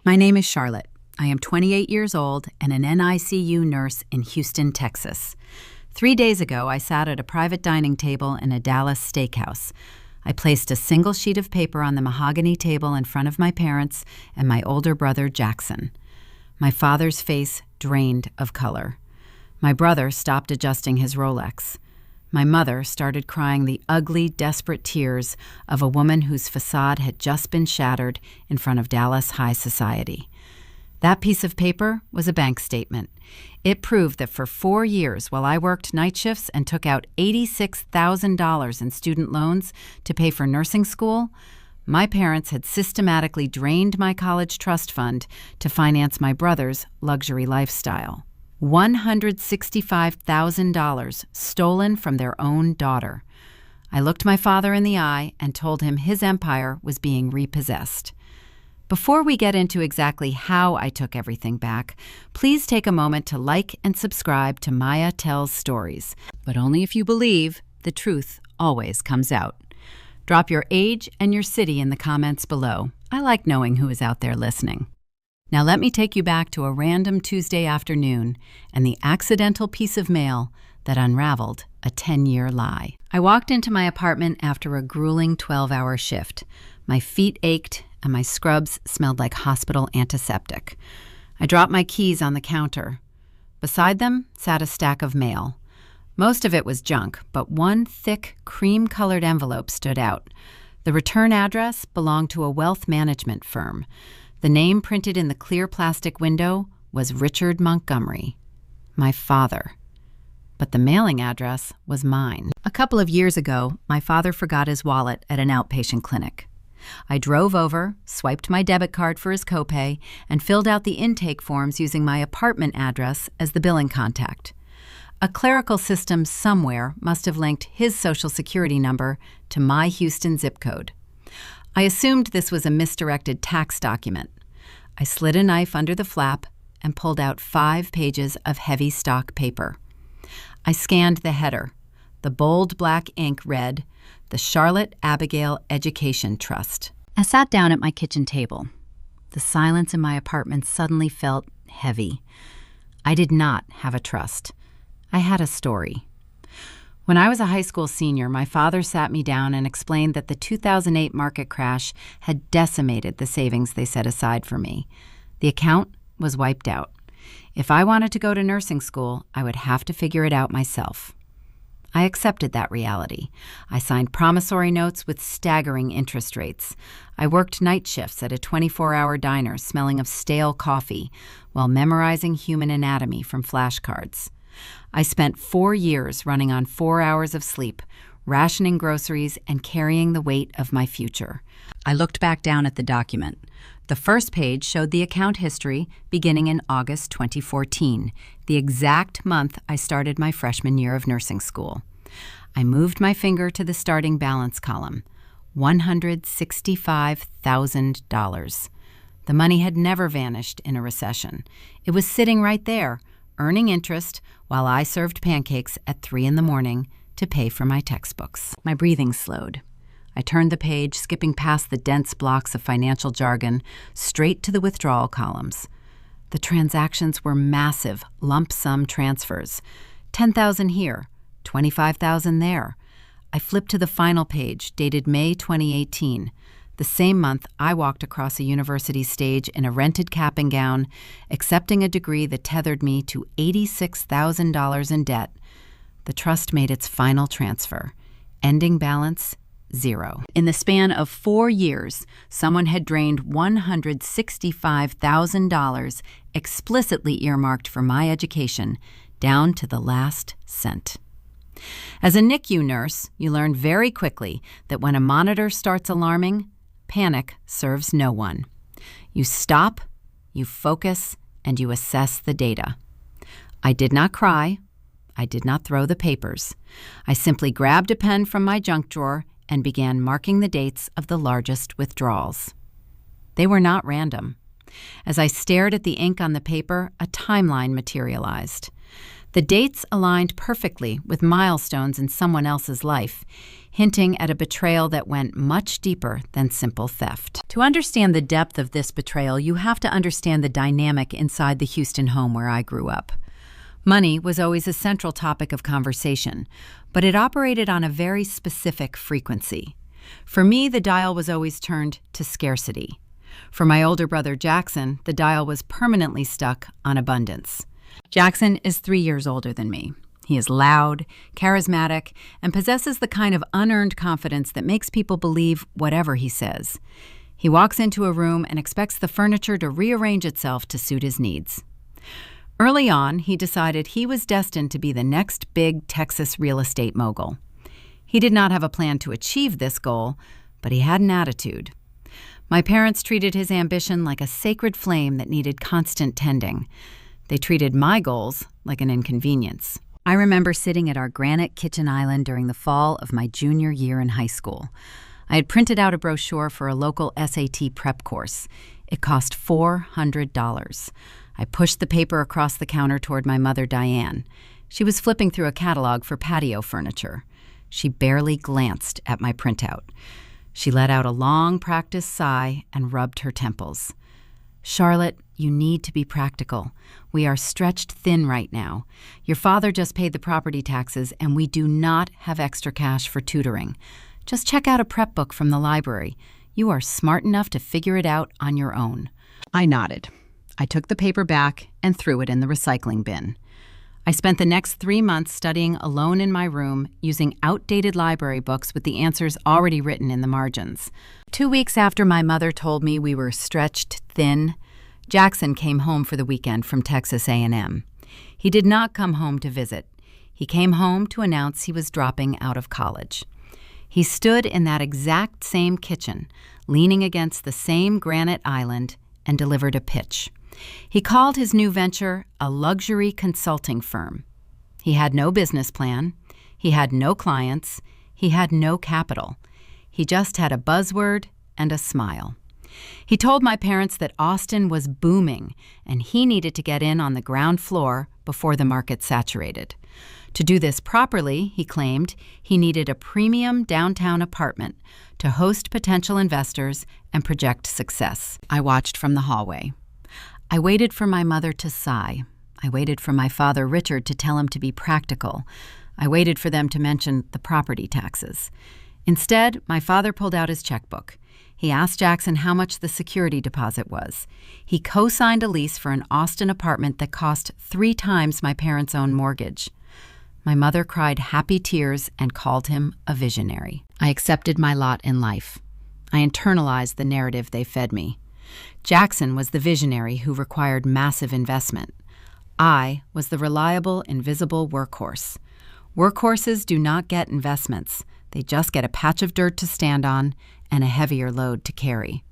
My name is Charlotte. I am 28 years old and an NICU nurse in Houston, Texas. 3 days ago, I sat at a private dining table in a Dallas steakhouse. I placed a single sheet of paper on the mahogany table in front of my parents and my older brother, Jackson. My father's face drained of color. My brother stopped adjusting his Rolex. My mother started crying the ugly, desperate tears of a woman whose facade had just been shattered in front of Dallas high society. That piece of paper was a bank statement. It proved that for 4 years, while I worked night shifts and took out $86,000 in student loans to pay for nursing school, my parents had systematically drained my college trust fund to finance my brother's luxury lifestyle. $165,000 stolen from their own daughter. I looked my father in the eye and told him his empire was being repossessed. Before we get into exactly how I took everything back, please take a moment to like and subscribe to Maya Tells Stories, but only if you believe the truth always comes out. Drop your age and your city in the comments below. I like knowing who is out there listening. Now let me take you back to a random Tuesday afternoon and the accidental piece of mail that unraveled a 10-year lie. I walked into my apartment after a grueling 12-hour shift. My feet ached and my scrubs smelled like hospital antiseptic. I dropped my keys on the counter. Beside them sat a stack of mail. Most of it was junk, but one thick, cream-colored envelope stood out. The return address belonged to a wealth management firm. The name printed in the clear plastic window was Richard Montgomery, my father. But the mailing address was mine. A couple of years ago, my father forgot his wallet at an outpatient clinic. I drove over, swiped my debit card for his copay, and filled out the intake forms using my apartment address as the billing contact. A clerical system somewhere must have linked his Social Security number to my Houston zip code. I assumed this was a misdirected tax document. I slid a knife under the flap and pulled out 5 pages of heavy stock paper. I scanned the header. The bold black ink read, "The Charlotte Abigail Education Trust." I sat down at my kitchen table. The silence in my apartment suddenly felt heavy. I did not have a trust. I had a story. When I was a high school senior, my father sat me down and explained that the 2008 market crash had decimated the savings they set aside for me. The account was wiped out. If I wanted to go to nursing school, I would have to figure it out myself. I accepted that reality. I signed promissory notes with staggering interest rates. I worked night shifts at a 24-hour diner smelling of stale coffee while memorizing human anatomy from flashcards. I spent 4 years running on 4 hours of sleep, rationing groceries, and carrying the weight of my future. I looked back down at the document. The first page showed the account history beginning in August 2014, the exact month I started my freshman year of nursing school. I moved my finger to the starting balance column, $165,000. The money had never vanished in a recession. It was sitting right there, earning interest while I served pancakes at 3 in the morning to pay for my textbooks. My breathing slowed. I turned the page, skipping past the dense blocks of financial jargon, straight to the withdrawal columns. The transactions were massive, lump sum transfers. $10,000 here, $25,000 there. I flipped to the final page, dated May 2018. The same month, I walked across a university stage in a rented cap and gown, accepting a degree that tethered me to $86,000 in debt. The trust made its final transfer. Ending balance, 0. In the span of 4 years, someone had drained $165,000 explicitly earmarked for my education, down to the last cent. As a NICU nurse, you learn very quickly that when a monitor starts alarming, panic serves no one. You stop, you focus, and you assess the data. I did not cry. I did not throw the papers. I simply grabbed a pen from my junk drawer and began marking the dates of the largest withdrawals. They were not random. As I stared at the ink on the paper, a timeline materialized. The dates aligned perfectly with milestones in someone else's life, hinting at a betrayal that went much deeper than simple theft. To understand the depth of this betrayal, you have to understand the dynamic inside the Houston home where I grew up. Money was always a central topic of conversation, but it operated on a very specific frequency. For me, the dial was always turned to scarcity. For my older brother Jackson, the dial was permanently stuck on abundance. Jackson is 3 years older than me. He is loud, charismatic, and possesses the kind of unearned confidence that makes people believe whatever he says. He walks into a room and expects the furniture to rearrange itself to suit his needs. Early on, he decided he was destined to be the next big Texas real estate mogul. He did not have a plan to achieve this goal, but he had an attitude. My parents treated his ambition like a sacred flame that needed constant tending. They treated my goals like an inconvenience. I remember sitting at our granite kitchen island during the fall of my junior year in high school. I had printed out a brochure for a local SAT prep course. It cost $400. I pushed the paper across the counter toward my mother, Diane. She was flipping through a catalog for patio furniture. She barely glanced at my printout. She let out a long, practiced sigh and rubbed her temples. "Charlotte, you need to be practical. We are stretched thin right now. Your father just paid the property taxes, and we do not have extra cash for tutoring. Just check out a prep book from the library. You are smart enough to figure it out on your own." I nodded. I took the paper back and threw it in the recycling bin. I spent the next 3 months studying alone in my room, using outdated library books with the answers already written in the margins. 2 weeks after my mother told me we were stretched thin, Jackson came home for the weekend from Texas A&M. He did not come home to visit. He came home to announce he was dropping out of college. He stood in that exact same kitchen, leaning against the same granite island, and delivered a pitch. He called his new venture a luxury consulting firm. He had no business plan. He had no clients. He had no capital. He just had a buzzword and a smile. He told my parents that Austin was booming and he needed to get in on the ground floor before the market saturated. To do this properly, he claimed, he needed a premium downtown apartment to host potential investors and project success. I watched from the hallway. I waited for my mother to sigh. I waited for my father Richard to tell him to be practical. I waited for them to mention the property taxes. Instead, my father pulled out his checkbook. He asked Jackson how much the security deposit was. He co-signed a lease for an Austin apartment that cost 3 times my parents' own mortgage. My mother cried happy tears and called him a visionary. I accepted my lot in life. I internalized the narrative they fed me. Jackson was the visionary who required massive investment. I was the reliable, invisible workhorse. Workhorses do not get investments. They just get a patch of dirt to stand on and a heavier load to carry.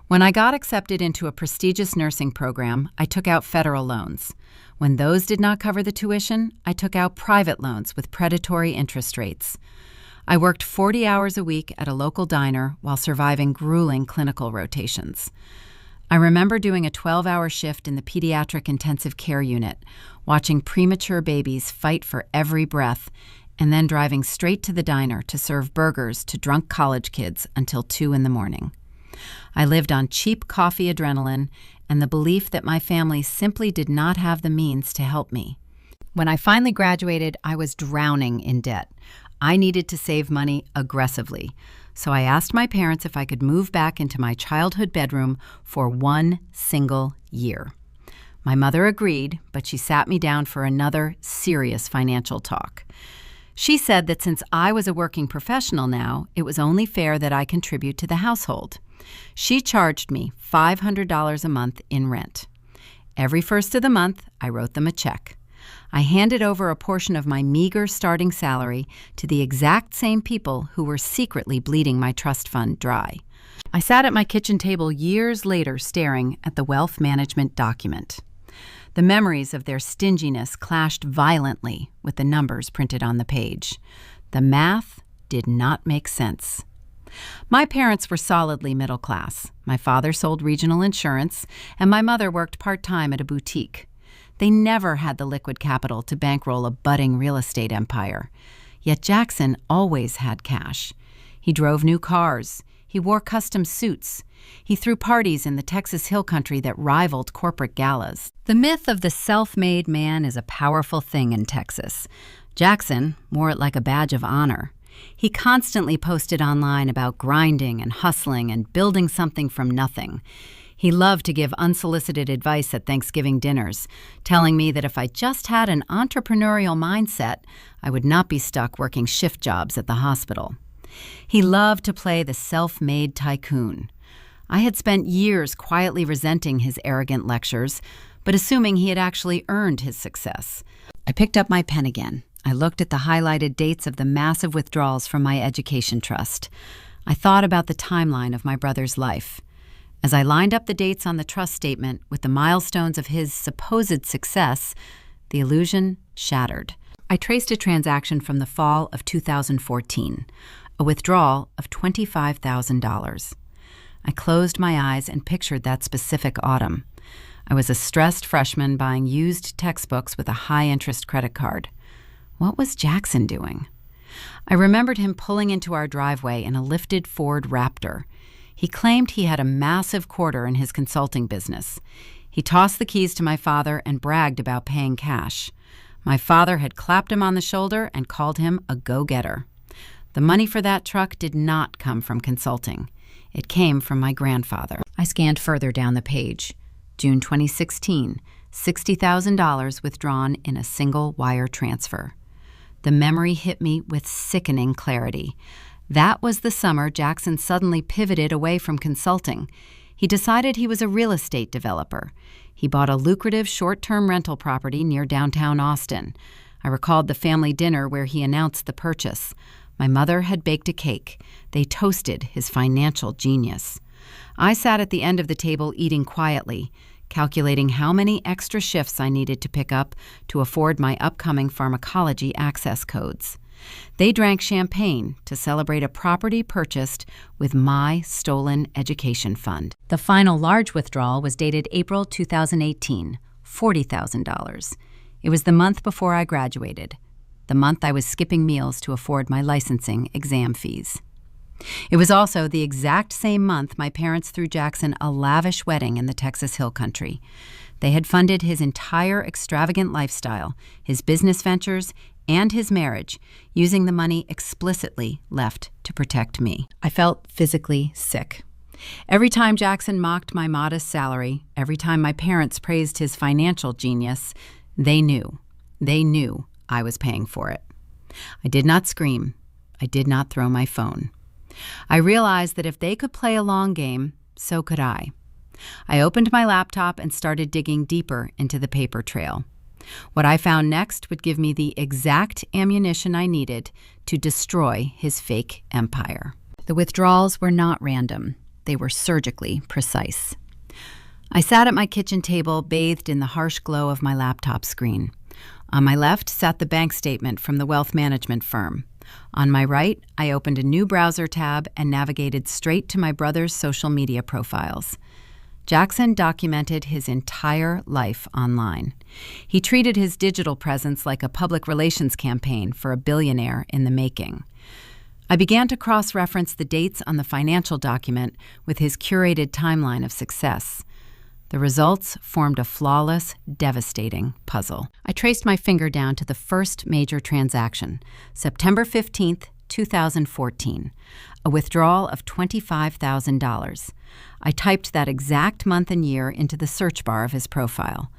When I got accepted into a prestigious nursing program, I took out federal loans. When those did not cover the tuition, I took out private loans with predatory interest rates. I worked 40 hours a week at a local diner while surviving grueling clinical rotations. I remember doing a 12-hour shift in the pediatric intensive care unit, watching premature babies fight for every breath, and then driving straight to the diner to serve burgers to drunk college kids until 2 in the morning. I lived on cheap coffee adrenaline and the belief that my family simply did not have the means to help me. When I finally graduated, I was drowning in debt. I needed to save money aggressively, so I asked my parents if I could move back into my childhood bedroom for 1 single year. My mother agreed, but she sat me down for another serious financial talk. She said that since I was a working professional now, it was only fair that I contribute to the household. She charged me $500 a month in rent. Every first of the month, I wrote them a check. I handed over a portion of my meager starting salary to the exact same people who were secretly bleeding my trust fund dry. I sat at my kitchen table years later staring at the wealth management document. The memories of their stinginess clashed violently with the numbers printed on the page. The math did not make sense. My parents were solidly middle class. My father sold regional insurance, and my mother worked part-time at a boutique. They never had the liquid capital to bankroll a budding real estate empire. Yet Jackson always had cash. He drove new cars. He wore custom suits. He threw parties in the Texas Hill Country that rivaled corporate galas. The myth of the self-made man is a powerful thing in Texas. Jackson wore it like a badge of honor. He constantly posted online about grinding and hustling and building something from nothing. He loved to give unsolicited advice at Thanksgiving dinners, telling me that if I just had an entrepreneurial mindset, I would not be stuck working shift jobs at the hospital. He loved to play the self-made tycoon. I had spent years quietly resenting his arrogant lectures, but assuming he had actually earned his success. I picked up my pen again. I looked at the highlighted dates of the massive withdrawals from my education trust. I thought about the timeline of my brother's life. As I lined up the dates on the trust statement with the milestones of his supposed success, the illusion shattered. I traced a transaction from the fall of 2014, a withdrawal of $25,000. I closed my eyes and pictured that specific autumn. I was a stressed freshman buying used textbooks with a high-interest credit card. What was Jackson doing? I remembered him pulling into our driveway in a lifted Ford Raptor. He claimed he had a massive quarter in his consulting business. He tossed the keys to my father and bragged about paying cash. My father had clapped him on the shoulder and called him a go-getter. The money for that truck did not come from consulting. It came from my grandfather. I scanned further down the page. June 2016, $60,000 withdrawn in a single wire transfer. The memory hit me with sickening clarity. That was the summer Jackson suddenly pivoted away from consulting. He decided he was a real estate developer. He bought a lucrative short-term rental property near downtown Austin. I recalled the family dinner where he announced the purchase. My mother had baked a cake. They toasted his financial genius. I sat at the end of the table eating quietly, calculating how many extra shifts I needed to pick up to afford my upcoming pharmacology access codes. They drank champagne to celebrate a property purchased with my stolen education fund. The final large withdrawal was dated April 2018, $40,000. It was the month before I graduated, the month I was skipping meals to afford my licensing exam fees. It was also the exact same month my parents threw Jackson a lavish wedding in the Texas Hill Country. They had funded his entire extravagant lifestyle, his business ventures, and his marriage, using the money explicitly left to protect me. I felt physically sick. Every time Jackson mocked my modest salary, every time my parents praised his financial genius, they knew I was paying for it. I did not scream. I did not throw my phone. I realized that if they could play a long game, so could I. I opened my laptop and started digging deeper into the paper trail. What I found next would give me the exact ammunition I needed to destroy his fake empire. The withdrawals were not random. They were surgically precise. I sat at my kitchen table, bathed in the harsh glow of my laptop screen. On my left sat the bank statement from the wealth management firm. On my right, I opened a new browser tab and navigated straight to my brother's social media profiles. Jackson documented his entire life online. He treated his digital presence like a public relations campaign for a billionaire in the making. I began to cross-reference the dates on the financial document with his curated timeline of success. The results formed a flawless, devastating puzzle. I traced my finger down to the first major transaction, September 15th, 2014, a withdrawal of $25,000. I typed that exact month and year into the search bar of his profile.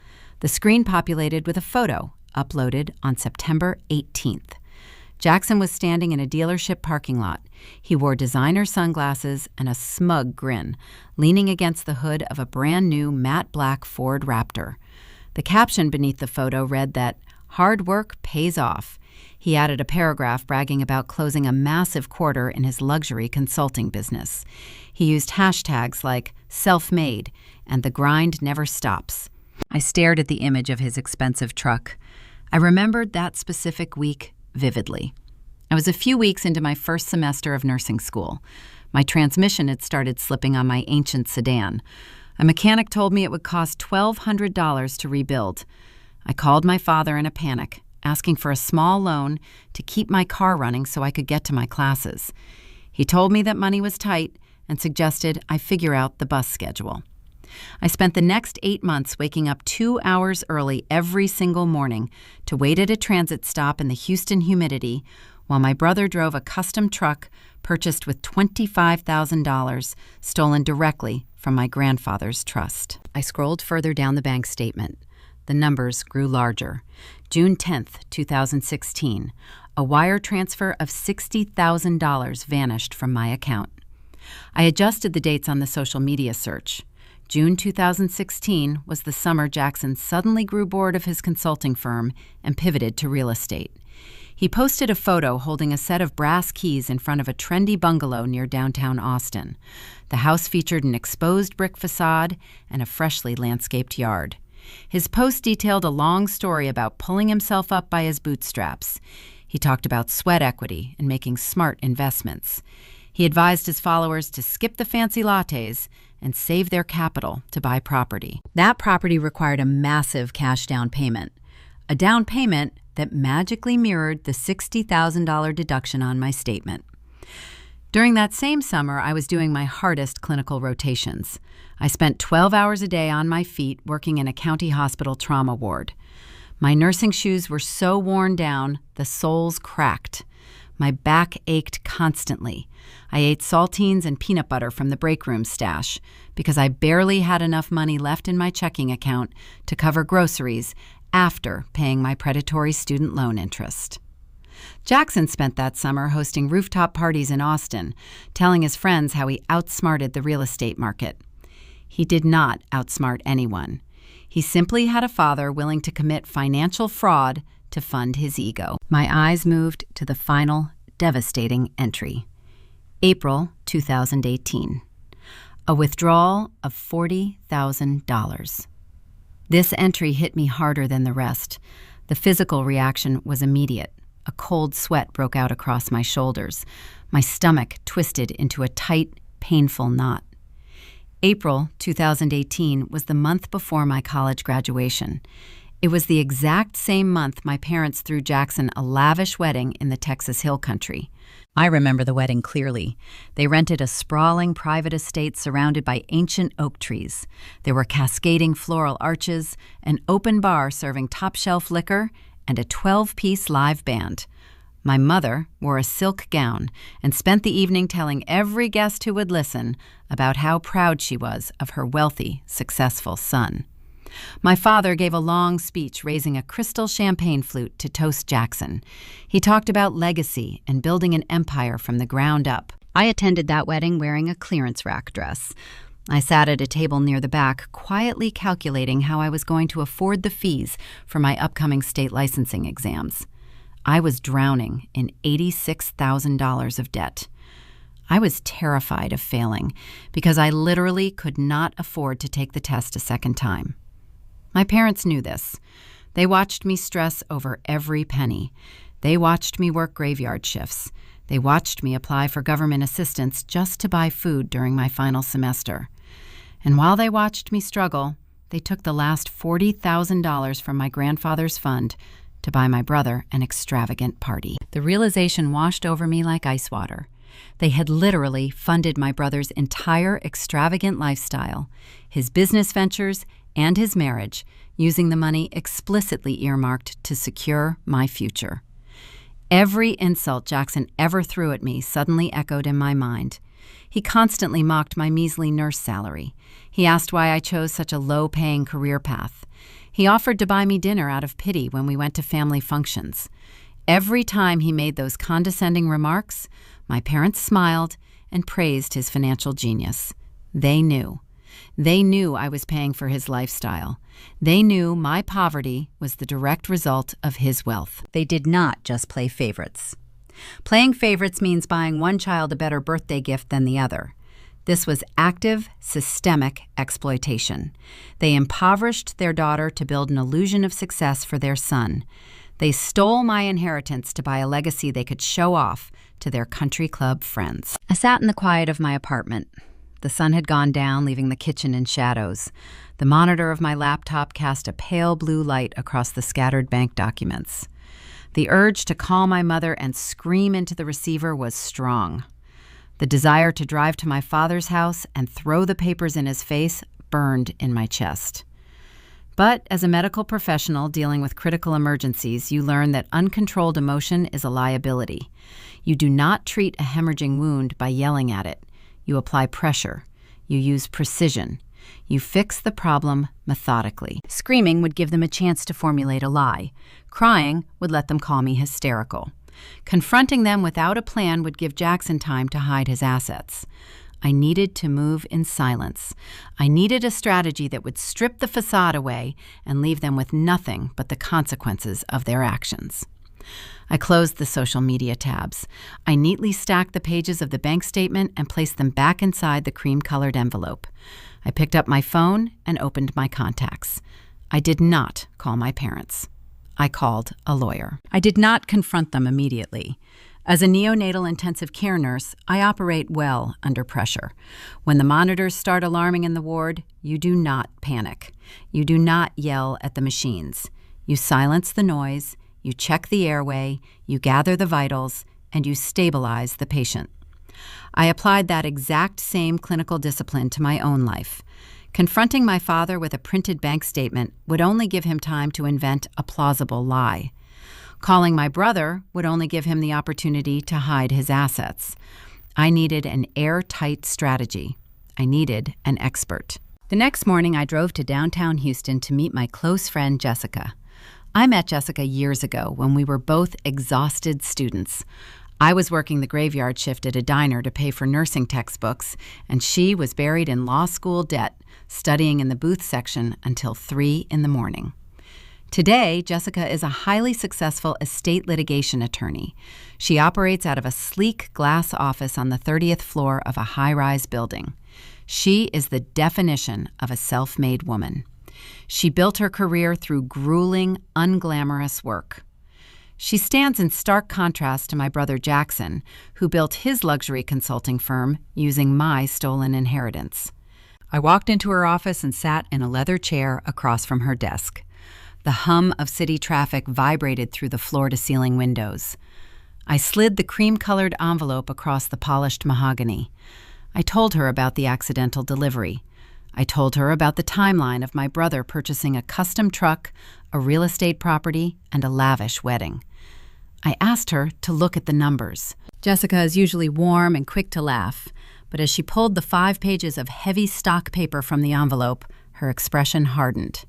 The screen populated with a photo uploaded on September 18th. Jackson was standing in a dealership parking lot. He wore designer sunglasses and a smug grin, leaning against the hood of a brand new matte black Ford Raptor. The caption beneath the photo read that, "Hard work pays off." He added a paragraph bragging about closing a massive quarter in his luxury consulting business. He used hashtags like self-made and the grind never stops. I stared at the image of his expensive truck. I remembered that specific week vividly. I was a few weeks into my first semester of nursing school. My transmission had started slipping on my ancient sedan. A mechanic told me it would cost $1,200 to rebuild. I called my father in a panic, asking for a small loan to keep my car running so I could get to my classes. He told me that money was tight and suggested I figure out the bus schedule. I spent the next 8 months waking up 2 hours early every single morning to wait at a transit stop in the Houston humidity while my brother drove a custom truck purchased with $25,000 stolen directly from my grandfather's trust. I scrolled further down the bank statement. The numbers grew larger. June 10th, 2016, a wire transfer of $60,000 vanished from my account. I adjusted the dates on the social media search. June 2016 was the summer Jackson suddenly grew bored of his consulting firm and pivoted to real estate. He posted a photo holding a set of brass keys in front of a trendy bungalow near downtown Austin. The house featured an exposed brick facade and a freshly landscaped yard. His post detailed a long story about pulling himself up by his bootstraps. He talked about sweat equity and making smart investments. He advised his followers to skip the fancy lattes and save their capital to buy property. That property required a massive cash down payment, a down payment that magically mirrored the $60,000 deduction on my statement. During that same summer, I was doing my hardest clinical rotations. I spent 12 hours a day on my feet working in a county hospital trauma ward. My nursing shoes were so worn down, the soles cracked. My back ached constantly. I ate saltines and peanut butter from the break room stash because I barely had enough money left in my checking account to cover groceries after paying my predatory student loan interest. Jackson spent that summer hosting rooftop parties in Austin, telling his friends how he outsmarted the real estate market. He did not outsmart anyone. He simply had a father willing to commit financial fraud to fund his ego. My eyes moved to the final, devastating entry. April 2018. A withdrawal of $40,000. This entry hit me harder than the rest. The physical reaction was immediate. A cold sweat broke out across my shoulders. My stomach twisted into a tight, painful knot. April 2018 was the month before my college graduation. It was the exact same month my parents threw Jackson a lavish wedding in the Texas Hill Country. I remember the wedding clearly. They rented a sprawling private estate surrounded by ancient oak trees. There were cascading floral arches, an open bar serving top-shelf liquor, and a 12-piece live band. My mother wore a silk gown and spent the evening telling every guest who would listen about how proud she was of her wealthy, successful son. My father gave a long speech raising a crystal champagne flute to toast Jackson. He talked about legacy and building an empire from the ground up. I attended that wedding wearing a clearance rack dress. I sat at a table near the back, quietly calculating how I was going to afford the fees for my upcoming state licensing exams. I was drowning in $86,000 of debt. I was terrified of failing because I literally could not afford to take the test a second time. My parents knew this. They watched me stress over every penny. They watched me work graveyard shifts. They watched me apply for government assistance just to buy food during my final semester. And while they watched me struggle, they took the last $40,000 from my grandfather's fund to buy my brother an extravagant party. The realization washed over me like ice water. They had literally funded my brother's entire extravagant lifestyle, his business ventures, and his marriage, using the money explicitly earmarked to secure my future. Every insult Jackson ever threw at me suddenly echoed in my mind. He constantly mocked my measly nurse salary. He asked why I chose such a low-paying career path. He offered to buy me dinner out of pity when we went to family functions. Every time he made those condescending remarks, my parents smiled and praised his financial genius. They knew. They knew I was paying for his lifestyle. They knew my poverty was the direct result of his wealth. They did not just play favorites. Playing favorites means buying one child a better birthday gift than the other. This was active, systemic exploitation. They impoverished their daughter to build an illusion of success for their son. They stole my inheritance to buy a legacy they could show off to their country club friends. I sat in the quiet of my apartment. The sun had gone down, leaving the kitchen in shadows. The monitor of my laptop cast a pale blue light across the scattered bank documents. The urge to call my mother and scream into the receiver was strong. The desire to drive to my father's house and throw the papers in his face burned in my chest. But as a medical professional dealing with critical emergencies, you learn that uncontrolled emotion is a liability. You do not treat a hemorrhaging wound by yelling at it. You apply pressure. You use precision. You fix the problem methodically. Screaming would give them a chance to formulate a lie. Crying would let them call me hysterical. Confronting them without a plan would give Jackson time to hide his assets. I needed to move in silence. I needed a strategy that would strip the facade away and leave them with nothing but the consequences of their actions. I closed the social media tabs. I neatly stacked the pages of the bank statement and placed them back inside the cream-colored envelope. I picked up my phone and opened my contacts. I did not call my parents. I called a lawyer. I did not confront them immediately. As a neonatal intensive care nurse, I operate well under pressure. When the monitors start alarming in the ward, you do not panic. You do not yell at the machines. You silence the noise, you check the airway, you gather the vitals, and you stabilize the patient. I applied that exact same clinical discipline to my own life. Confronting my father with a printed bank statement would only give him time to invent a plausible lie. Calling my brother would only give him the opportunity to hide his assets. I needed an airtight strategy. I needed an expert. The next morning, I drove to downtown Houston to meet my close friend, Jessica. I met Jessica years ago when we were both exhausted students. I was working the graveyard shift at a diner to pay for nursing textbooks, and she was buried in law school debt, studying in the booth section until 3 a.m. Today, Jessica is a highly successful estate litigation attorney. She operates out of a sleek glass office on the 30th floor of a high-rise building. She is the definition of a self-made woman. She built her career through grueling, unglamorous work. She stands in stark contrast to my brother Jackson, who built his luxury consulting firm using my stolen inheritance. I walked into her office and sat in a leather chair across from her desk. The hum of city traffic vibrated through the floor-to-ceiling windows. I slid the cream-colored envelope across the polished mahogany. I told her about the accidental delivery. I told her about the timeline of my brother purchasing a custom truck, a real estate property, and a lavish wedding. I asked her to look at the numbers. Jessica is usually warm and quick to laugh, but as she pulled the 5 pages of heavy stock paper from the envelope, her expression hardened.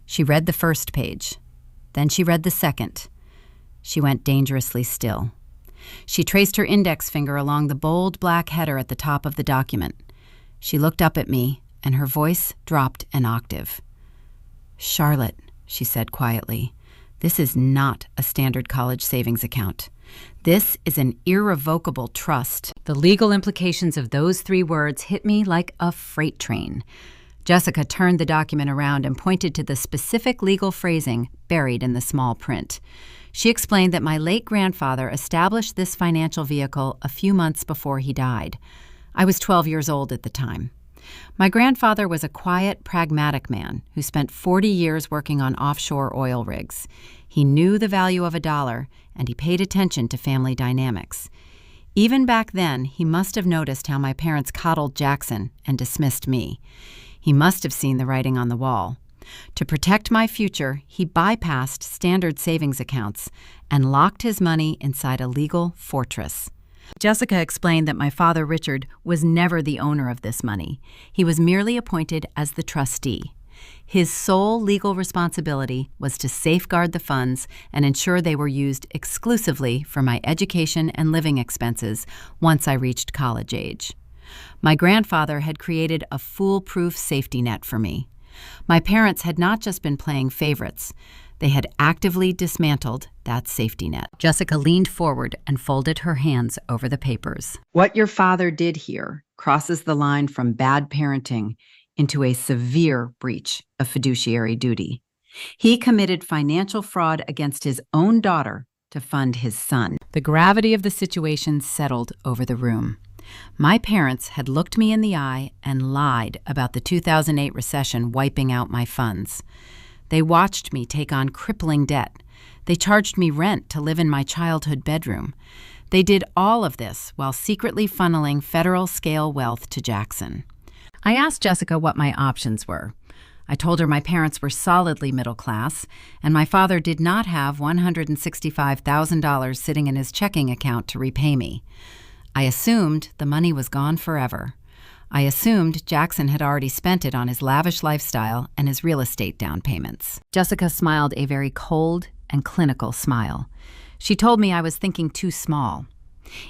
She read the first page. Then she read the second. She went dangerously still. She traced her index finger along the bold black header at the top of the document. She looked up at me, and her voice dropped an octave. "Charlotte," she said quietly, "this is not a standard college savings account. This is an irrevocable trust." The legal implications of those 3 words hit me like a freight train. Jessica turned the document around and pointed to the specific legal phrasing buried in the small print. She explained that my late grandfather established this financial vehicle a few months before he died. I was 12 years old at the time. My grandfather was a quiet, pragmatic man who spent 40 years working on offshore oil rigs. He knew the value of a dollar, and he paid attention to family dynamics. Even back then, he must have noticed how my parents coddled Jackson and dismissed me. He must have seen the writing on the wall. To protect my future, he bypassed standard savings accounts and locked his money inside a legal fortress. Jessica explained that my father, Richard, was never the owner of this money. He was merely appointed as the trustee. His sole legal responsibility was to safeguard the funds and ensure they were used exclusively for my education and living expenses once I reached college age. My grandfather had created a foolproof safety net for me. My parents had not just been playing favorites. They had actively dismantled that safety net. Jessica leaned forward and folded her hands over the papers. What your father did here crosses the line from bad parenting into a severe breach of fiduciary duty. He committed financial fraud against his own daughter to fund his son. The gravity of the situation settled over the room. My parents had looked me in the eye and lied about the 2008 recession wiping out my funds. They watched me take on crippling debt. They charged me rent to live in my childhood bedroom. They did all of this while secretly funneling federal-scale wealth to Jackson. I asked Jessica what my options were. I told her my parents were solidly middle class, and my father did not have $165,000 sitting in his checking account to repay me. I assumed the money was gone forever. I assumed Jackson had already spent it on his lavish lifestyle and his real estate down payments. Jessica smiled a very cold and clinical smile. She told me I was thinking too small.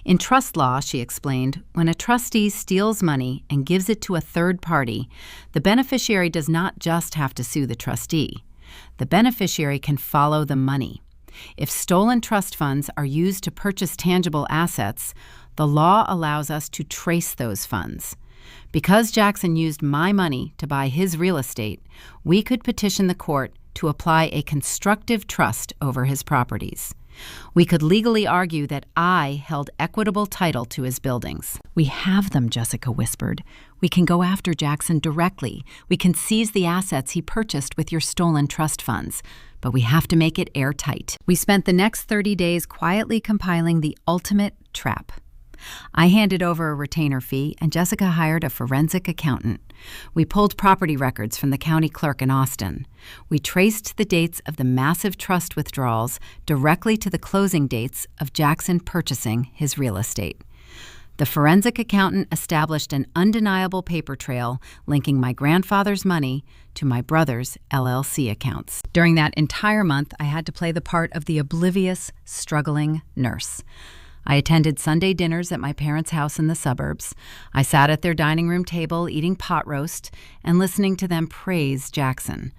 In trust law, she explained, when a trustee steals money and gives it to a third party, the beneficiary does not just have to sue the trustee. The beneficiary can follow the money. If stolen trust funds are used to purchase tangible assets, the law allows us to trace those funds. Because Jackson used my money to buy his real estate, we could petition the court to apply a constructive trust over his properties. We could legally argue that I held equitable title to his buildings. "We have them," Jessica whispered. "We can go after Jackson directly. We can seize the assets he purchased with your stolen trust funds. But we have to make it airtight." We spent the next 30 days quietly compiling the ultimate trap. I handed over a retainer fee, and Jessica hired a forensic accountant. We pulled property records from the county clerk in Austin. We traced the dates of the massive trust withdrawals directly to the closing dates of Jackson purchasing his real estate. The forensic accountant established an undeniable paper trail linking my grandfather's money to my brother's LLC accounts. During that entire month, I had to play the part of the oblivious, struggling nurse. I attended Sunday dinners at my parents' house in the suburbs. I sat at their dining room table eating pot roast and listening to them praise Jackson.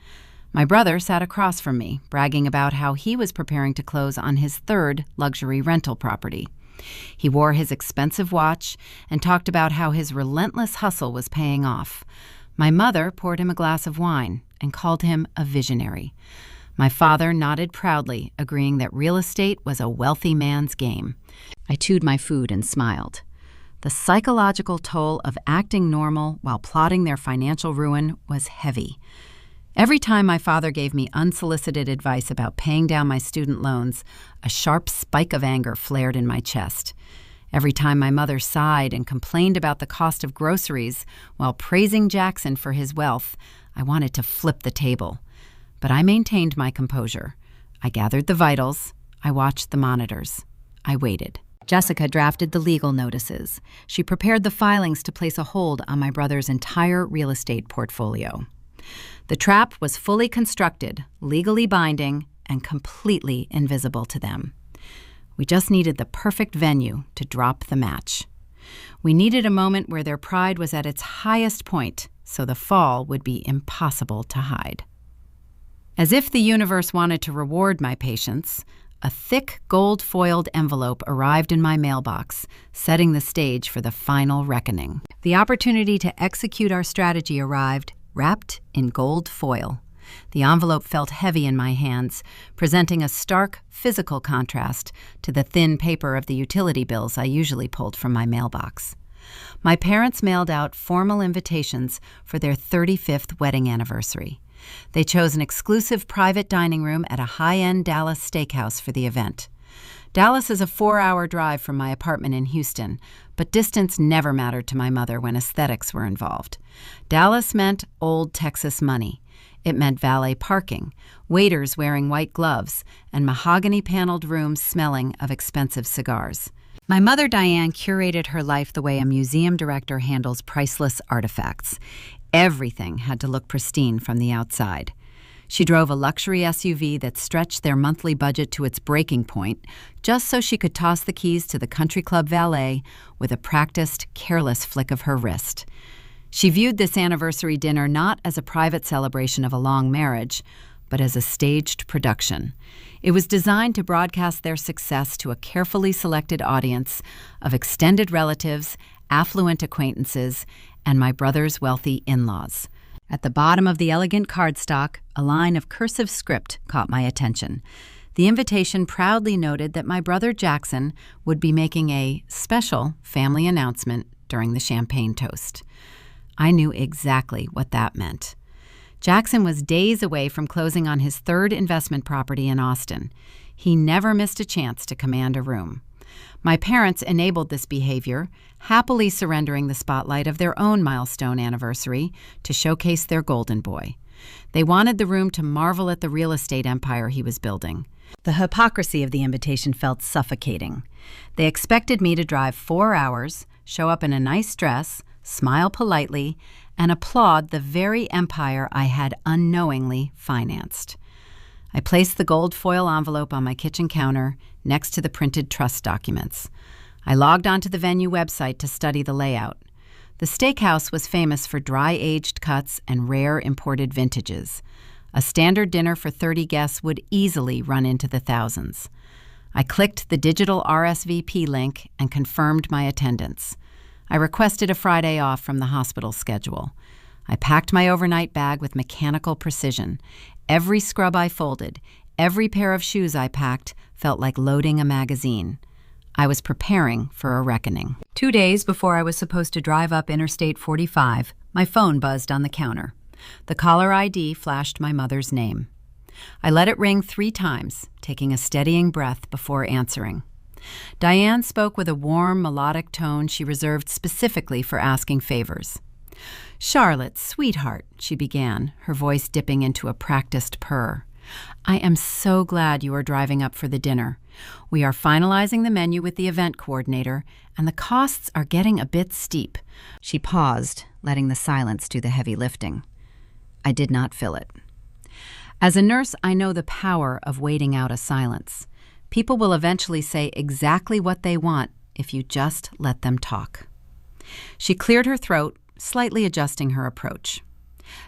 My brother sat across from me, bragging about how he was preparing to close on his third luxury rental property. He wore his expensive watch and talked about how his relentless hustle was paying off. My mother poured him a glass of wine and called him a visionary. My father nodded proudly, agreeing that real estate was a wealthy man's game. I chewed my food and smiled. The psychological toll of acting normal while plotting their financial ruin was heavy. Every time my father gave me unsolicited advice about paying down my student loans, a sharp spike of anger flared in my chest. Every time my mother sighed and complained about the cost of groceries while praising Jackson for his wealth, I wanted to flip the table. But I maintained my composure. I gathered the vitals. I watched the monitors. I waited. Jessica drafted the legal notices. She prepared the filings to place a hold on my brother's entire real estate portfolio. The trap was fully constructed, legally binding, and completely invisible to them. We just needed the perfect venue to drop the match. We needed a moment where their pride was at its highest point, so the fall would be impossible to hide. As if the universe wanted to reward my patience, a thick gold-foiled envelope arrived in my mailbox, setting the stage for the final reckoning. The opportunity to execute our strategy arrived, wrapped in gold foil. The envelope felt heavy in my hands, presenting a stark physical contrast to the thin paper of the utility bills I usually pulled from my mailbox. My parents mailed out formal invitations for their 35th wedding anniversary. They chose an exclusive private dining room at a high-end Dallas steakhouse for the event. Dallas is a 4-hour drive from my apartment in Houston, but distance never mattered to my mother when aesthetics were involved. Dallas meant old Texas money. It meant valet parking, waiters wearing white gloves, and mahogany-paneled rooms smelling of expensive cigars. My mother, Diane, curated her life the way a museum director handles priceless artifacts. Everything had to look pristine from the outside. She drove a luxury SUV that stretched their monthly budget to its breaking point, just so she could toss the keys to the country club valet with a practiced, careless flick of her wrist. She viewed this anniversary dinner not as a private celebration of a long marriage, but as a staged production. It was designed to broadcast their success to a carefully selected audience of extended relatives, affluent acquaintances, and my brother's wealthy in-laws. At the bottom of the elegant cardstock, a line of cursive script caught my attention. The invitation proudly noted that my brother Jackson would be making a special family announcement during the champagne toast. I knew exactly what that meant. Jackson was days away from closing on his third investment property in Austin. He never missed a chance to command a room. My parents enabled this behavior, happily surrendering the spotlight of their own milestone anniversary to showcase their golden boy. They wanted the room to marvel at the real estate empire he was building. The hypocrisy of the invitation felt suffocating. They expected me to drive 4 hours, show up in a nice dress, smile politely, and applaud the very empire I had unknowingly financed. I placed the gold foil envelope on my kitchen counter next to the printed trust documents. I logged onto the venue website to study the layout. The steakhouse was famous for dry-aged cuts and rare imported vintages. A standard dinner for 30 guests would easily run into the thousands. I clicked the digital RSVP link and confirmed my attendance. I requested a Friday off from the hospital schedule. I packed my overnight bag with mechanical precision. Every scrub I folded, every pair of shoes I packed felt like loading a magazine. I was preparing for a reckoning. 2 days before I was supposed to drive up Interstate 45, my phone buzzed on the counter. The caller ID flashed my mother's name. I let it ring 3 times, taking a steadying breath before answering. Diane spoke with a warm, melodic tone she reserved specifically for asking favors. "Charlotte, sweetheart," she began, her voice dipping into a practiced purr. "I am so glad you are driving up for the dinner. We are finalizing the menu with the event coordinator, and the costs are getting a bit steep." She paused, letting the silence do the heavy lifting. I did not fill it. As a nurse, I know the power of waiting out a silence. People will eventually say exactly what they want if you just let them talk. She cleared her throat, slightly adjusting her approach.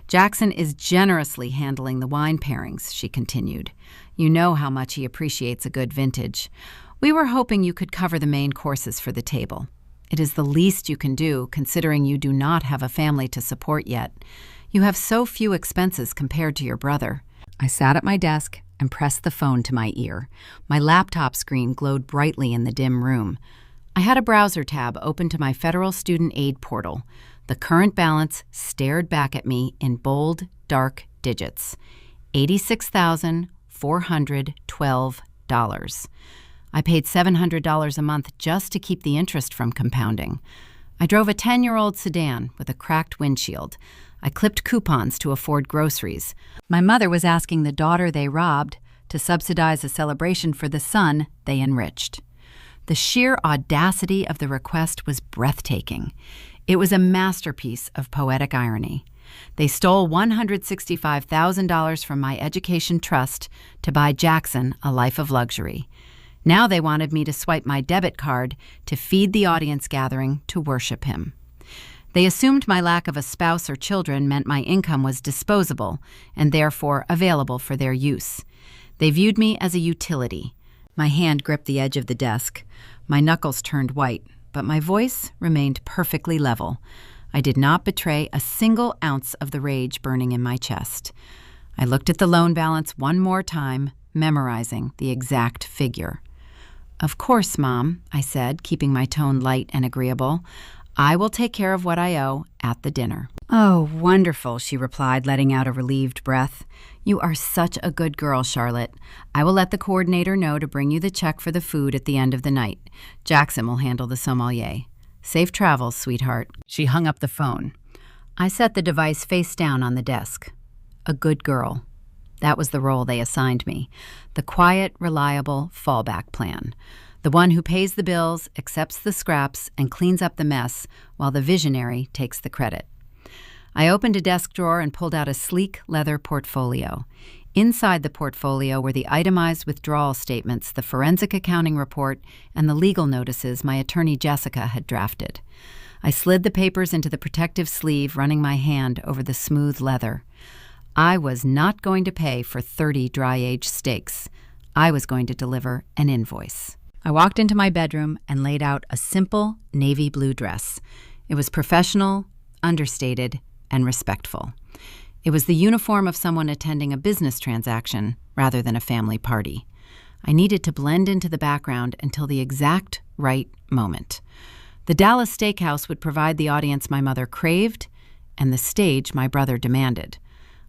"Jackson is generously handling the wine pairings," she continued. "You know how much he appreciates a good vintage. We were hoping you could cover the main courses for the table. It is the least you can do, considering you do not have a family to support yet. You have so few expenses compared to your brother." I sat at my desk and pressed the phone to my ear. My laptop screen glowed brightly in the dim room. I had a browser tab open to my federal student aid portal. The current balance stared back at me in bold, dark digits. $86,412. I paid $700 a month just to keep the interest from compounding. I drove a 10-year-old sedan with a cracked windshield. I clipped coupons to afford groceries. My mother was asking the daughter they robbed to subsidize a celebration for the son they enriched. The sheer audacity of the request was breathtaking. It was a masterpiece of poetic irony. They stole $165,000 from my education trust to buy Jackson a life of luxury. Now they wanted me to swipe my debit card to feed the audience gathering to worship him. They assumed my lack of a spouse or children meant my income was disposable and therefore available for their use. They viewed me as a utility. My hand gripped the edge of the desk. My knuckles turned white, but my voice remained perfectly level. I did not betray a single ounce of the rage burning in my chest. I looked at the loan balance one more time, memorizing the exact figure. "Of course, Mom," I said, keeping my tone light and agreeable. "I will take care of what I owe at the dinner." "Oh, wonderful," she replied, letting out a relieved breath. "You are such a good girl, Charlotte. I will let the coordinator know to bring you the check for the food at the end of the night. Jackson will handle the sommelier. Safe travels, sweetheart." She hung up the phone. I set the device face down on the desk. A good girl. That was the role they assigned me. The quiet, reliable fallback plan. The one who pays the bills, accepts the scraps, and cleans up the mess, while the visionary takes the credit. I opened a desk drawer and pulled out a sleek leather portfolio. Inside the portfolio were the itemized withdrawal statements, the forensic accounting report, and the legal notices my attorney Jessica had drafted. I slid the papers into the protective sleeve, running my hand over the smooth leather. I was not going to pay for 30 dry-aged steaks. I was going to deliver an invoice. I walked into my bedroom and laid out a simple navy blue dress. It was professional, understated, and respectful. It was the uniform of someone attending a business transaction rather than a family party. I needed to blend into the background until the exact right moment. The Dallas Steakhouse would provide the audience my mother craved and the stage my brother demanded.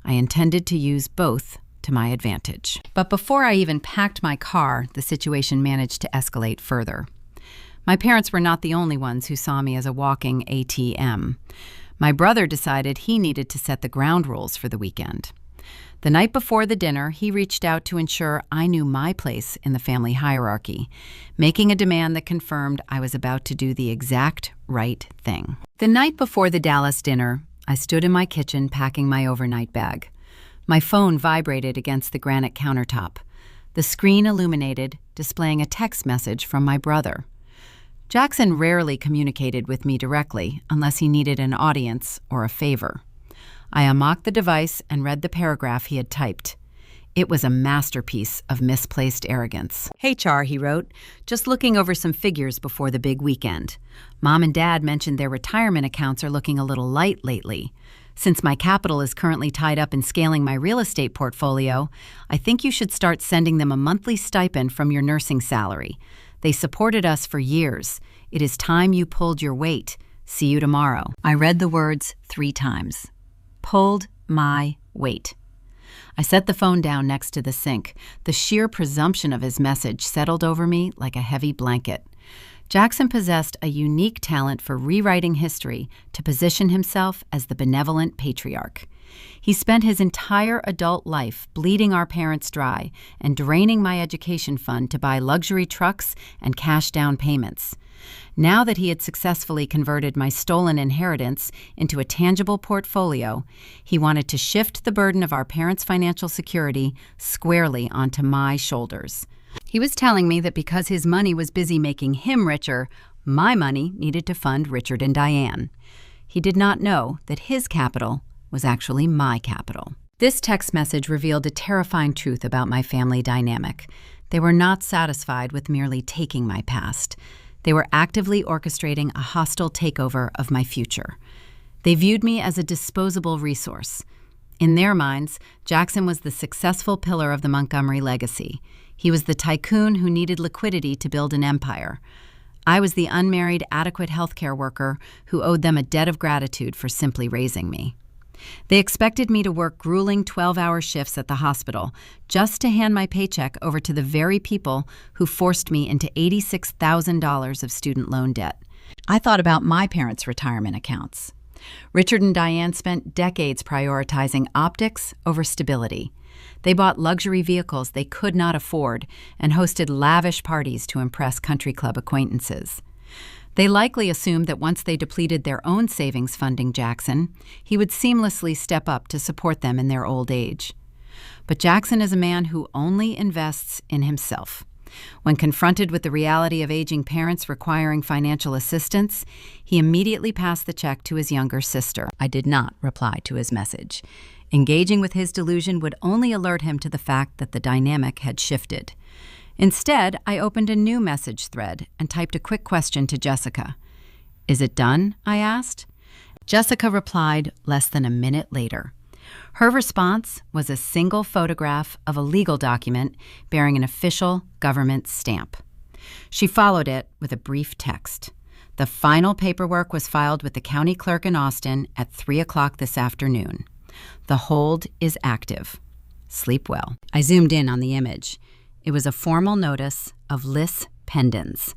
I intended to use both to my advantage. But before I even packed my car, the situation managed to escalate further. My parents were not the only ones who saw me as a walking ATM. My brother decided he needed to set the ground rules for the weekend. The night before the dinner, he reached out to ensure I knew my place in the family hierarchy, making a demand that confirmed I was about to do the exact right thing. The night before the Dallas dinner, I stood in my kitchen packing my overnight bag. My phone vibrated against the granite countertop. The screen illuminated, displaying a text message from my brother. Jackson rarely communicated with me directly unless he needed an audience or a favor. I unlocked the device and read the paragraph he had typed. It was a masterpiece of misplaced arrogance. "Hey, Char," he wrote, "just looking over some figures before the big weekend. Mom and Dad mentioned their retirement accounts are looking a little light lately. Since my capital is currently tied up in scaling my real estate portfolio, I think you should start sending them a monthly stipend from your nursing salary. They supported us for years. It is time you pulled your weight. See you tomorrow." I read the words 3 times. Pulled my weight. I set the phone down next to the sink. The sheer presumption of his message settled over me like a heavy blanket. Jackson possessed a unique talent for rewriting history to position himself as the benevolent patriarch. He spent his entire adult life bleeding our parents dry and draining my education fund to buy luxury trucks and cash down payments. Now that he had successfully converted my stolen inheritance into a tangible portfolio, he wanted to shift the burden of our parents' financial security squarely onto my shoulders. He was telling me that because his money was busy making him richer, my money needed to fund Richard and Diane. He did not know that his capital was actually my capital. This text message revealed a terrifying truth about my family dynamic. They were not satisfied with merely taking my past. They were actively orchestrating a hostile takeover of my future. They viewed me as a disposable resource. In their minds, Jackson was the successful pillar of the Montgomery legacy. He was the tycoon who needed liquidity to build an empire. I was the unmarried, adequate healthcare worker who owed them a debt of gratitude for simply raising me. They expected me to work grueling 12-hour shifts at the hospital just to hand my paycheck over to the very people who forced me into $86,000 of student loan debt. I thought about my parents' retirement accounts. Richard and Diane spent decades prioritizing optics over stability. They bought luxury vehicles they could not afford and hosted lavish parties to impress country club acquaintances. They likely assumed that once they depleted their own savings funding Jackson, he would seamlessly step up to support them in their old age. But Jackson is a man who only invests in himself. When confronted with the reality of aging parents requiring financial assistance, he immediately passed the check to his younger sister. I did not reply to his message. Engaging with his delusion would only alert him to the fact that the dynamic had shifted. Instead, I opened a new message thread and typed a quick question to Jessica. "Is it done?" I asked. Jessica replied less than a minute later. Her response was a single photograph of a legal document bearing an official government stamp. She followed it with a brief text. "The final paperwork was filed with the county clerk in Austin at 3 o'clock this afternoon. The hold is active. Sleep well." I zoomed in on the image. It was a formal notice of lis pendens.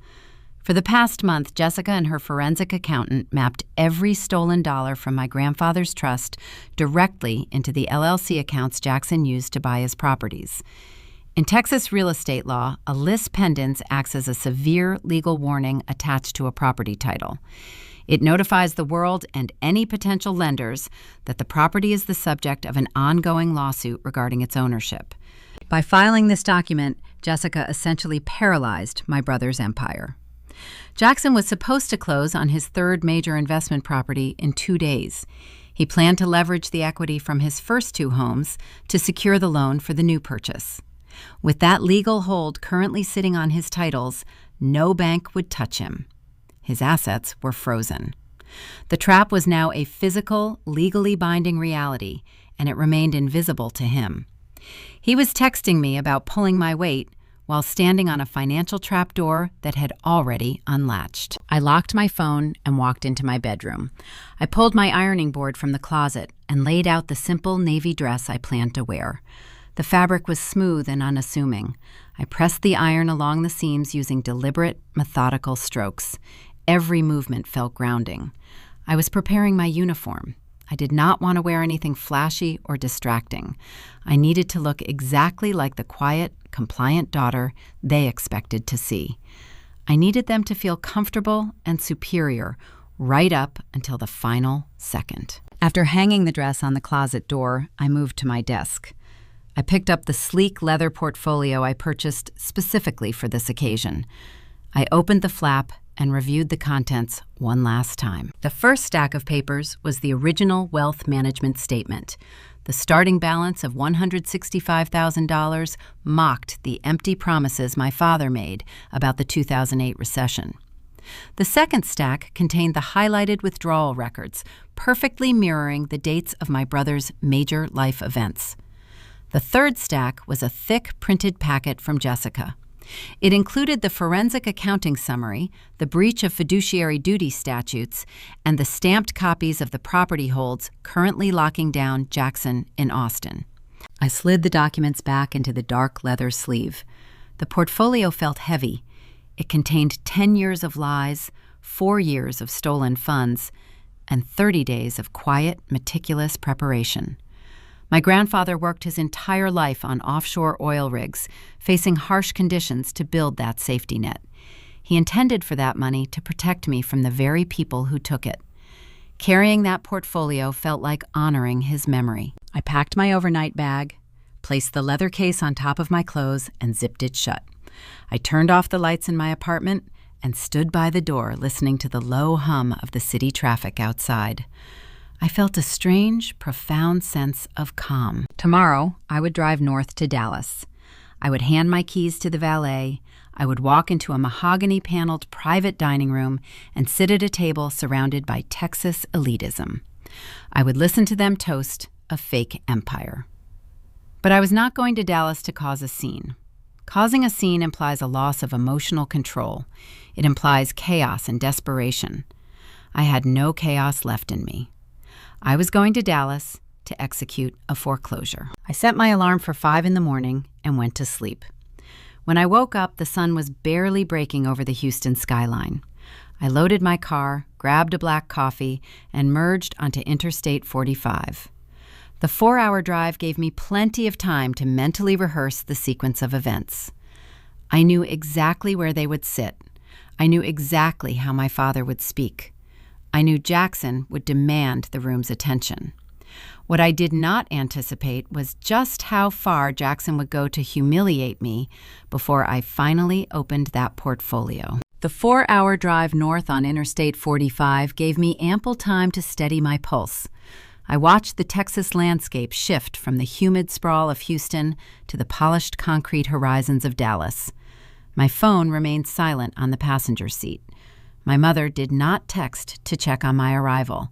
For the past month, Jessica and her forensic accountant mapped every stolen dollar from my grandfather's trust directly into the LLC accounts Jackson used to buy his properties. In Texas real estate law, a lis pendens acts as a severe legal warning attached to a property title. It notifies the world and any potential lenders that the property is the subject of an ongoing lawsuit regarding its ownership. By filing this document, Jessica essentially paralyzed my brother's empire. Jackson was supposed to close on his third major investment property in 2 days. He planned to leverage the equity from his first 2 homes to secure the loan for the new purchase. With that legal hold currently sitting on his titles, no bank would touch him. His assets were frozen. The trap was now a physical, legally binding reality, and it remained invisible to him. He was texting me about pulling my weight while standing on a financial trapdoor that had already unlatched. I locked my phone and walked into my bedroom. I pulled my ironing board from the closet and laid out the simple navy dress I planned to wear. The fabric was smooth and unassuming. I pressed the iron along the seams using deliberate, methodical strokes. Every movement felt grounding. I was preparing my uniform. I did not want to wear anything flashy or distracting. I needed to look exactly like the quiet, compliant daughter they expected to see. I needed them to feel comfortable and superior right up until the final second. After hanging the dress on the closet door, I moved to my desk. I picked up the sleek leather portfolio I purchased specifically for this occasion. I opened the flap and reviewed the contents one last time. The first stack of papers was the original wealth management statement. The starting balance of $165,000 mocked the empty promises my father made about the 2008 recession. The second stack contained the highlighted withdrawal records, perfectly mirroring the dates of my brother's major life events. The third stack was a thick printed packet from Jessica. It included the forensic accounting summary, the breach of fiduciary duty statutes, and the stamped copies of the property holds currently locking down Jackson in Austin. I slid the documents back into the dark leather sleeve. The portfolio felt heavy. It contained 10 years of lies, 4 years of stolen funds, and 30 days of quiet, meticulous preparation. My grandfather worked his entire life on offshore oil rigs, facing harsh conditions to build that safety net. He intended for that money to protect me from the very people who took it. Carrying that portfolio felt like honoring his memory. I packed my overnight bag, placed the leather case on top of my clothes, and zipped it shut. I turned off the lights in my apartment and stood by the door listening to the low hum of the city traffic outside. I felt a strange, profound sense of calm. Tomorrow, I would drive north to Dallas. I would hand my keys to the valet. I would walk into a mahogany-paneled private dining room and sit at a table surrounded by Texas elitism. I would listen to them toast a fake empire. But I was not going to Dallas to cause a scene. Causing a scene implies a loss of emotional control. It implies chaos and desperation. I had no chaos left in me. I was going to Dallas to execute a foreclosure. I set my alarm for 5 a.m. and went to sleep. When I woke up, the sun was barely breaking over the Houston skyline. I loaded my car, grabbed a black coffee, and merged onto Interstate 45. The 4-hour drive gave me plenty of time to mentally rehearse the sequence of events. I knew exactly where they would sit. I knew exactly how my father would speak. I knew Jackson would demand the room's attention. What I did not anticipate was just how far Jackson would go to humiliate me before I finally opened that portfolio. The 4-hour drive north on Interstate 45 gave me ample time to steady my pulse. I watched the Texas landscape shift from the humid sprawl of Houston to the polished concrete horizons of Dallas. My phone remained silent on the passenger seat. My mother did not text to check on my arrival.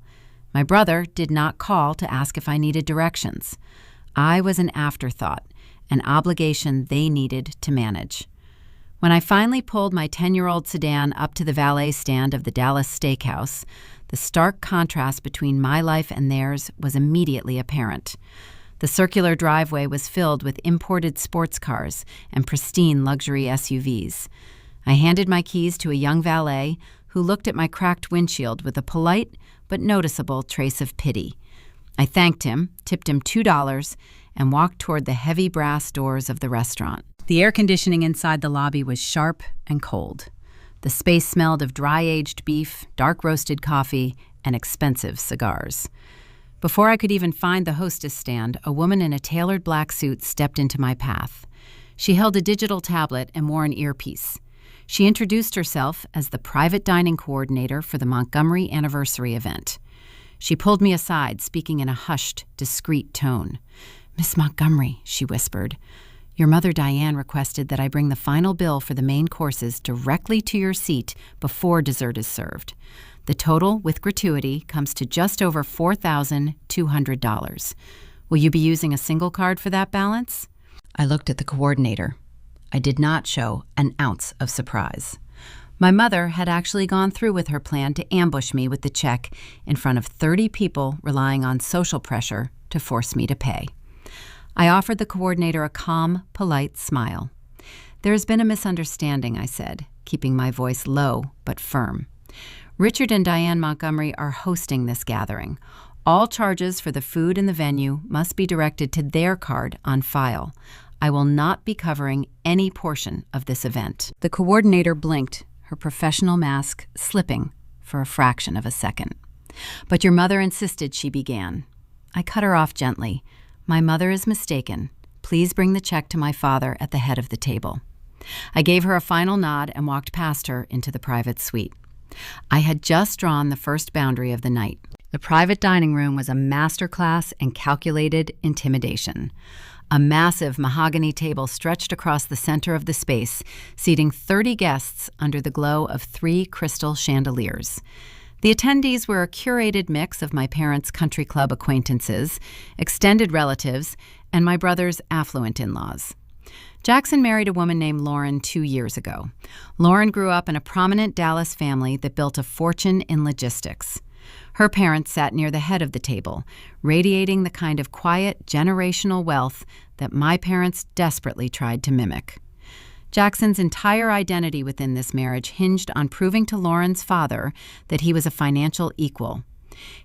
My brother did not call to ask if I needed directions. I was an afterthought, an obligation they needed to manage. When I finally pulled my 10-year-old sedan up to the valet stand of the Dallas Steakhouse, the stark contrast between my life and theirs was immediately apparent. The circular driveway was filled with imported sports cars and pristine luxury SUVs. I handed my keys to a young valet who looked at my cracked windshield with a polite but noticeable trace of pity. I thanked him, tipped him $2, and walked toward the heavy brass doors of the restaurant. The air conditioning inside the lobby was sharp and cold. The space smelled of dry-aged beef, dark-roasted coffee, and expensive cigars. Before I could even find the hostess stand, a woman in a tailored black suit stepped into my path. She held a digital tablet and wore an earpiece. She introduced herself as the private dining coordinator for the Montgomery anniversary event. She pulled me aside, speaking in a hushed, discreet tone. "Miss Montgomery," she whispered, "your mother Diane requested that I bring the final bill for the main courses directly to your seat before dessert is served. The total, with gratuity, comes to just over $4,200. Will you be using a single card for that balance?" I looked at the coordinator. I did not show an ounce of surprise. My mother had actually gone through with her plan to ambush me with the check in front of 30 people relying on social pressure to force me to pay. I offered the coordinator a calm, polite smile. "There has been a misunderstanding," I said, keeping my voice low but firm. "Richard and Diane Montgomery are hosting this gathering. All charges for the food in the venue must be directed to their card on file. I will not be covering any portion of this event." The coordinator blinked, her professional mask slipping for a fraction of a second. "But your mother insisted," she began. I cut her off gently. "My mother is mistaken. Please bring the check to my father at the head of the table." I gave her a final nod and walked past her into the private suite. I had just drawn the first boundary of the night. The private dining room was a masterclass in calculated intimidation. A massive mahogany table stretched across the center of the space, seating 30 guests under the glow of 3 crystal chandeliers. The attendees were a curated mix of my parents' country club acquaintances, extended relatives, and my brother's affluent in-laws. Jackson married a woman named Lauren 2 years ago. Lauren grew up in a prominent Dallas family that built a fortune in logistics. Her parents sat near the head of the table, radiating the kind of quiet, generational wealth that my parents desperately tried to mimic. Jackson's entire identity within this marriage hinged on proving to Lauren's father that he was a financial equal.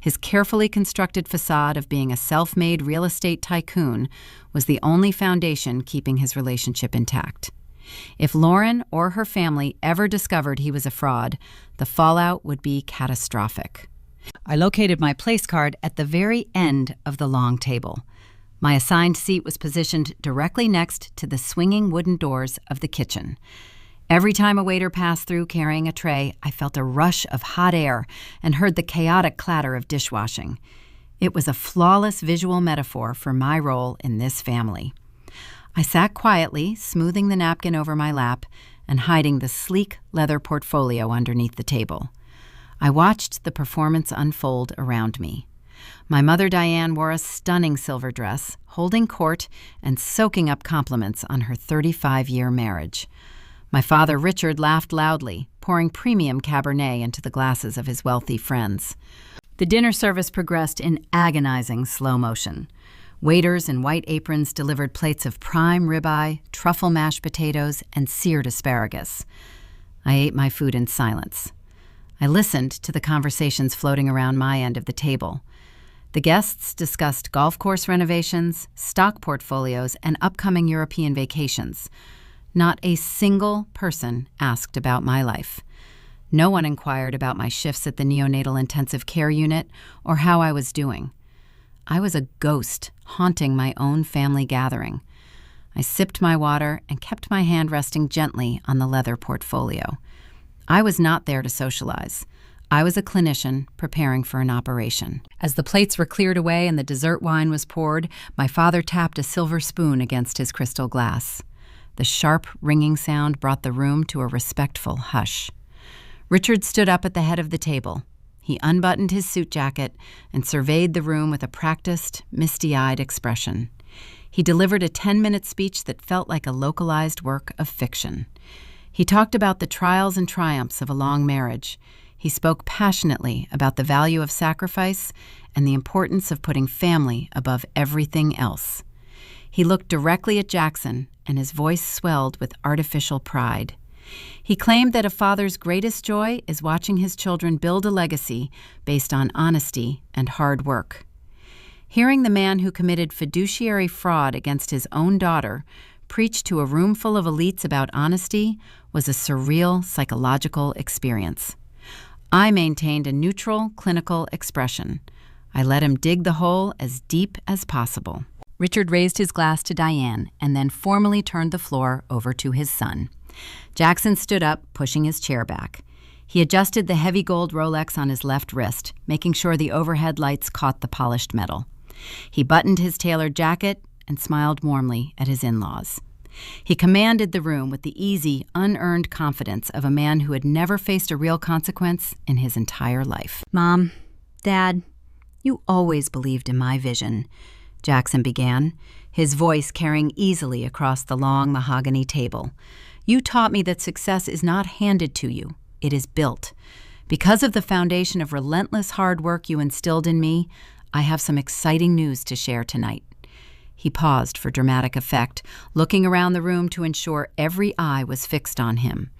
His carefully constructed facade of being a self-made real estate tycoon was the only foundation keeping his relationship intact. If Lauren or her family ever discovered he was a fraud, the fallout would be catastrophic. I located my place card at the very end of the long table. My assigned seat was positioned directly next to the swinging wooden doors of the kitchen. Every time a waiter passed through carrying a tray, I felt a rush of hot air and heard the chaotic clatter of dishwashing. It was a flawless visual metaphor for my role in this family. I sat quietly, smoothing the napkin over my lap and hiding the sleek leather portfolio underneath the table. I watched the performance unfold around me. My mother Diane wore a stunning silver dress, holding court and soaking up compliments on her 35-year marriage. My father Richard laughed loudly, pouring premium Cabernet into the glasses of his wealthy friends. The dinner service progressed in agonizing slow motion. Waiters in white aprons delivered plates of prime ribeye, truffle mashed potatoes, and seared asparagus. I ate my food in silence. I listened to the conversations floating around my end of the table. The guests discussed golf course renovations, stock portfolios, and upcoming European vacations. Not a single person asked about my life. No one inquired about my shifts at the neonatal intensive care unit or how I was doing. I was a ghost haunting my own family gathering. I sipped my water and kept my hand resting gently on the leather portfolio. I was not there to socialize. I was a clinician preparing for an operation. As the plates were cleared away and the dessert wine was poured, my father tapped a silver spoon against his crystal glass. The sharp, ringing sound brought the room to a respectful hush. Richard stood up at the head of the table. He unbuttoned his suit jacket and surveyed the room with a practiced, misty-eyed expression. He delivered a 10-minute speech that felt like a localized work of fiction. He talked about the trials and triumphs of a long marriage. He spoke passionately about the value of sacrifice and the importance of putting family above everything else. He looked directly at Jackson, and his voice swelled with artificial pride. He claimed that a father's greatest joy is watching his children build a legacy based on honesty and hard work. Hearing the man who committed fiduciary fraud against his own daughter preach to a room full of elites about honesty was a surreal psychological experience. I maintained a neutral, clinical expression. I let him dig the hole as deep as possible. Richard raised his glass to Diane and then formally turned the floor over to his son. Jackson stood up, pushing his chair back. He adjusted the heavy gold Rolex on his left wrist, making sure the overhead lights caught the polished metal. He buttoned his tailored jacket and smiled warmly at his in-laws. He commanded the room with the easy, unearned confidence of a man who had never faced a real consequence in his entire life. "Mom, Dad, you always believed in my vision. Jackson began, his voice carrying easily across the long mahogany table. "You taught me that success is not handed to you, it is built. Because of the foundation of relentless hard work you instilled in me, I have some exciting news to share tonight." He paused for dramatic effect, looking around the room to ensure every eye was fixed on him.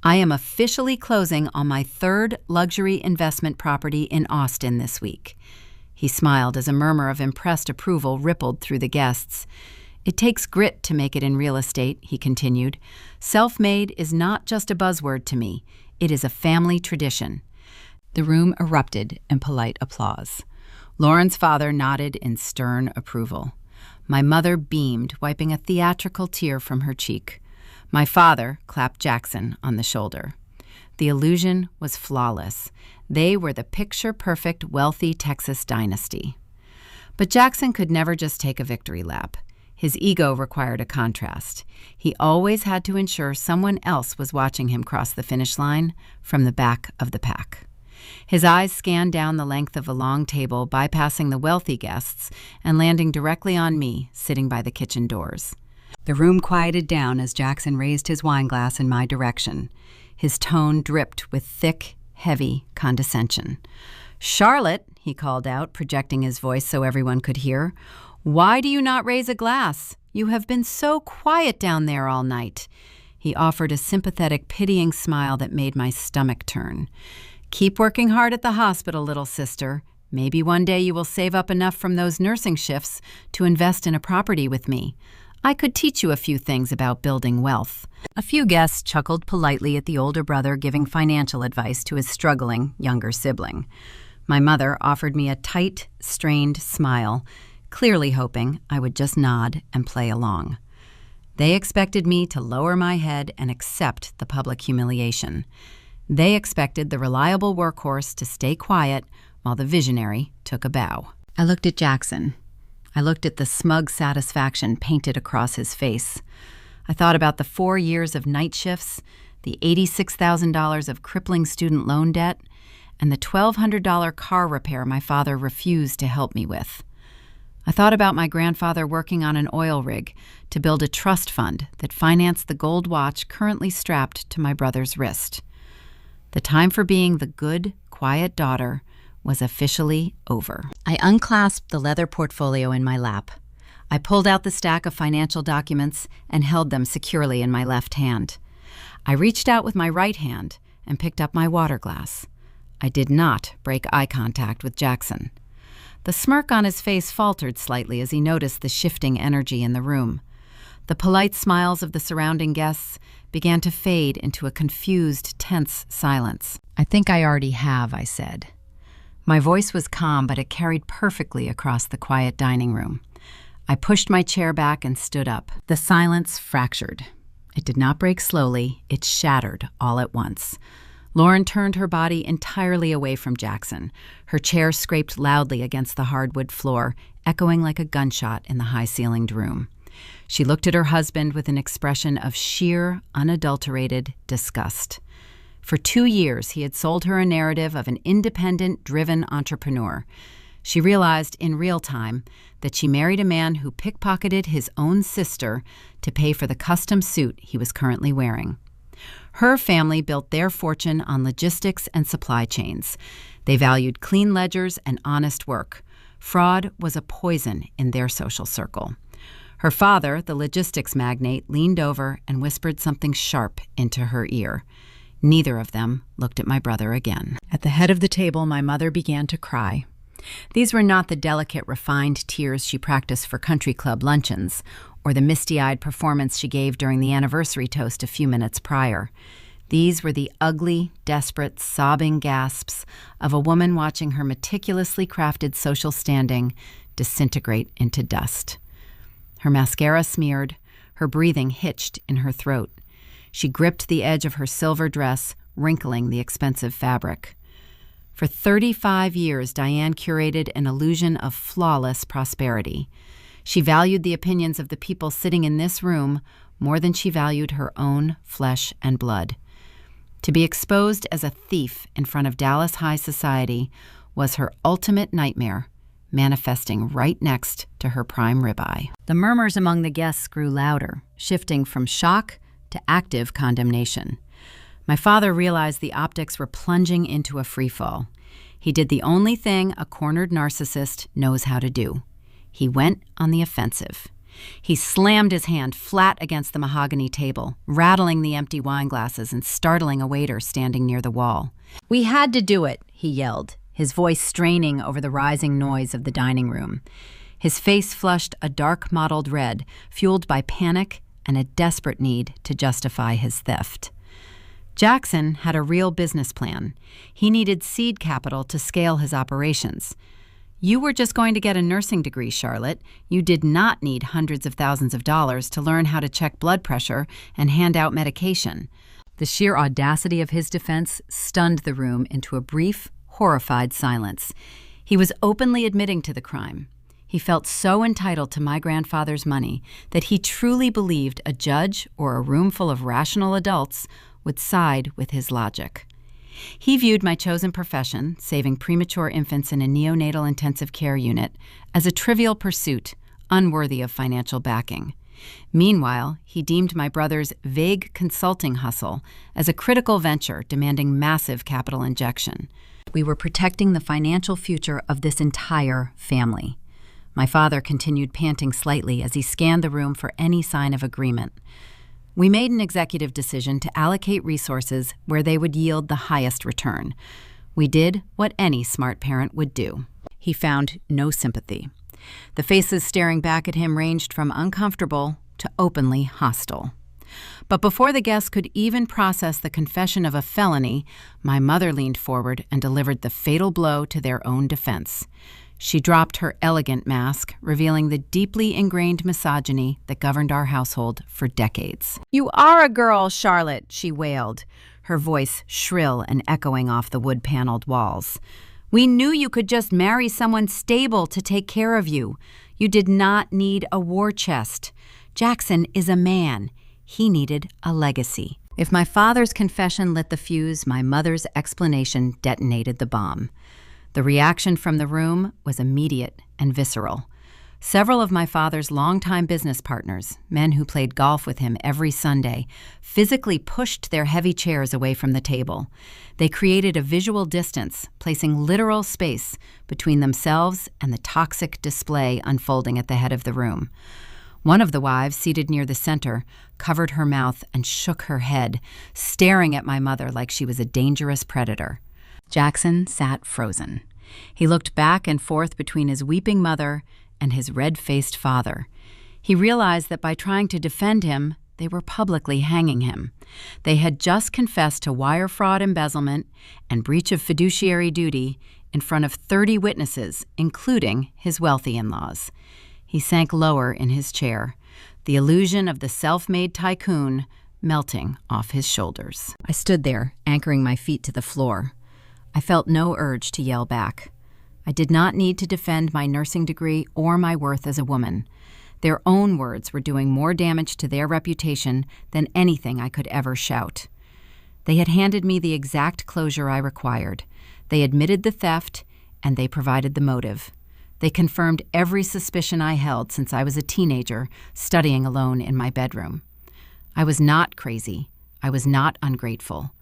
"I am officially closing on my third luxury investment property in Austin this week." He smiled as a murmur of impressed approval rippled through the guests. "It takes grit to make it in real estate," he continued. "Self-made is not just a buzzword to me. It is a family tradition." The room erupted in polite applause. Lauren's father nodded in stern approval. My mother beamed, wiping a theatrical tear from her cheek. My father clapped Jackson on the shoulder. The illusion was flawless. They were the picture-perfect, wealthy Texas dynasty. But Jackson could never just take a victory lap. His ego required a contrast. He always had to ensure someone else was watching him cross the finish line from the back of the pack. His eyes scanned down the length of a long table, bypassing the wealthy guests and landing directly on me, sitting by the kitchen doors. The room quieted down as Jackson raised his wine glass in my direction. His tone dripped with thick, heavy condescension. "Charlotte," he called out, projecting his voice so everyone could hear, "why do you not raise a glass? You have been so quiet down there all night." He offered a sympathetic, pitying smile that made my stomach turn. "Keep working hard at the hospital, little sister. Maybe one day you will save up enough from those nursing shifts to invest in a property with me. I could teach you a few things about building wealth." A few guests chuckled politely at the older brother giving financial advice to his struggling younger sibling. My mother offered me a tight, strained smile, clearly hoping I would just nod and play along. They expected me to lower my head and accept the public humiliation. They expected the reliable workhorse to stay quiet while the visionary took a bow. I looked at Jackson. I looked at the smug satisfaction painted across his face. I thought about the 4 years of night shifts, the $86,000 of crippling student loan debt, and the $1,200 car repair my father refused to help me with. I thought about my grandfather working on an oil rig to build a trust fund that financed the gold watch currently strapped to my brother's wrist. The time for being the good, quiet daughter was officially over. I unclasped the leather portfolio in my lap. I pulled out the stack of financial documents and held them securely in my left hand. I reached out with my right hand and picked up my water glass. I did not break eye contact with Jackson. The smirk on his face faltered slightly as he noticed the shifting energy in the room. The polite smiles of the surrounding guests began to fade into a confused, tense silence. "I think I already have," I said. My voice was calm, but it carried perfectly across the quiet dining room. I pushed my chair back and stood up. The silence fractured. It did not break slowly, it shattered all at once. Lauren turned her body entirely away from Jackson. Her chair scraped loudly against the hardwood floor, echoing like a gunshot in the high-ceilinged room. She looked at her husband with an expression of sheer, unadulterated disgust. For 2 years, he had sold her a narrative of an independent, driven entrepreneur. She realized in real time that she married a man who pickpocketed his own sister to pay for the custom suit he was currently wearing. Her family built their fortune on logistics and supply chains. They valued clean ledgers and honest work. Fraud was a poison in their social circle. Her father, the logistics magnate, leaned over and whispered something sharp into her ear. Neither of them looked at my brother again. At the head of the table, my mother began to cry. These were not the delicate, refined tears she practiced for country club luncheons, or the misty-eyed performance she gave during the anniversary toast a few minutes prior. These were the ugly, desperate, sobbing gasps of a woman watching her meticulously crafted social standing disintegrate into dust. Her mascara smeared, her breathing hitched in her throat. She gripped the edge of her silver dress, wrinkling the expensive fabric. For 35 years, Diane curated an illusion of flawless prosperity. She valued the opinions of the people sitting in this room more than she valued her own flesh and blood. To be exposed as a thief in front of Dallas high society was her ultimate nightmare, manifesting right next to her prime ribeye. The murmurs among the guests grew louder, shifting from shock to active condemnation. My father realized the optics were plunging into a freefall. He did the only thing a cornered narcissist knows how to do. He went on the offensive. He slammed his hand flat against the mahogany table, rattling the empty wine glasses and startling a waiter standing near the wall. "We had to do it," he yelled, his voice straining over the rising noise of the dining room. His face flushed a dark mottled red, fueled by panic and a desperate need to justify his theft. Jackson had a real business plan. He needed seed capital to scale his operations. "You were just going to get a nursing degree, Charlotte. You did not need hundreds of thousands of dollars to learn how to check blood pressure and hand out medication." The sheer audacity of his defense stunned the room into a brief, horrified silence. He was openly admitting to the crime. He felt so entitled to my grandfather's money that he truly believed a judge or a room full of rational adults would side with his logic. He viewed my chosen profession, saving premature infants in a neonatal intensive care unit, as a trivial pursuit, unworthy of financial backing. Meanwhile, he deemed my brother's vague consulting hustle as a critical venture demanding massive capital injection. We were protecting the financial future of this entire family. My father continued panting slightly as he scanned the room for any sign of agreement. We made an executive decision to allocate resources where they would yield the highest return. We did what any smart parent would do. He found no sympathy. The faces staring back at him ranged from uncomfortable to openly hostile. But before the guests could even process the confession of a felony, my mother leaned forward and delivered the fatal blow to their own defense. She dropped her elegant mask, revealing the deeply ingrained misogyny that governed our household for decades. "You are a girl, Charlotte," she wailed, her voice shrill and echoing off the wood-paneled walls. "We knew you could just marry someone stable to take care of you. You did not need a war chest. Jackson is a man. He needed a legacy." If my father's confession lit the fuse, my mother's explanation detonated the bomb. The reaction from the room was immediate and visceral. Several of my father's longtime business partners, men who played golf with him every Sunday, physically pushed their heavy chairs away from the table. They created a visual distance, placing literal space between themselves and the toxic display unfolding at the head of the room. One of the wives, seated near the center, covered her mouth and shook her head, staring at my mother like she was a dangerous predator. Jackson sat frozen. He looked back and forth between his weeping mother and his red-faced father. He realized that by trying to defend him, they were publicly hanging him. They had just confessed to wire fraud, embezzlement, and breach of fiduciary duty in front of 30 witnesses, including his wealthy in-laws. He sank lower in his chair, the illusion of the self-made tycoon melting off his shoulders. I stood there, anchoring my feet to the floor. I felt no urge to yell back. I did not need to defend my nursing degree or my worth as a woman. Their own words were doing more damage to their reputation than anything I could ever shout. They had handed me the exact closure I required. They admitted the theft, and they provided the motive. They confirmed every suspicion I held since I was a teenager, studying alone in my bedroom. I was not crazy. I was not ungrateful.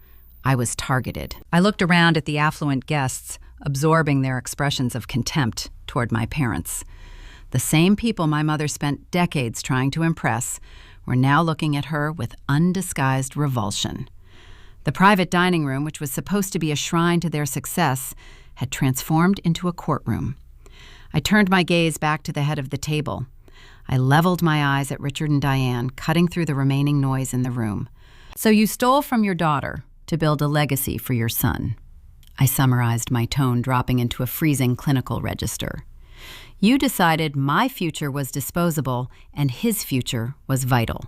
I was targeted. I looked around at the affluent guests, absorbing their expressions of contempt toward my parents. The same people my mother spent decades trying to impress were now looking at her with undisguised revulsion. The private dining room, which was supposed to be a shrine to their success, had transformed into a courtroom. I turned my gaze back to the head of the table. I leveled my eyes at Richard and Diane, cutting through the remaining noise in the room. "So you stole from your daughter to build a legacy for your son," I summarized, my tone dropping into a freezing clinical register. "You decided my future was disposable and his future was vital.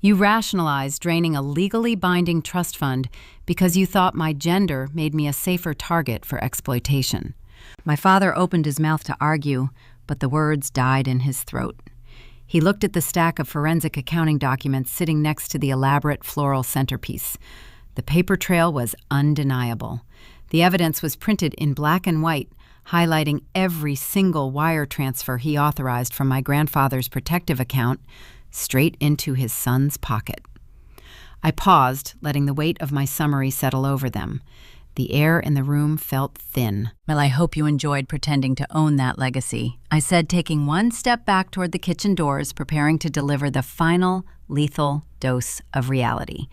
You rationalized draining a legally binding trust fund because you thought my gender made me a safer target for exploitation." My father opened his mouth to argue, but the words died in his throat. He looked at the stack of forensic accounting documents sitting next to the elaborate floral centerpiece. The paper trail was undeniable. The evidence was printed in black and white, highlighting every single wire transfer he authorized from my grandfather's protective account straight into his son's pocket. I paused, letting the weight of my summary settle over them. The air in the room felt thin. "Well, I hope you enjoyed pretending to own that legacy," I said, taking one step back toward the kitchen doors, preparing to deliver the final lethal dose of reality.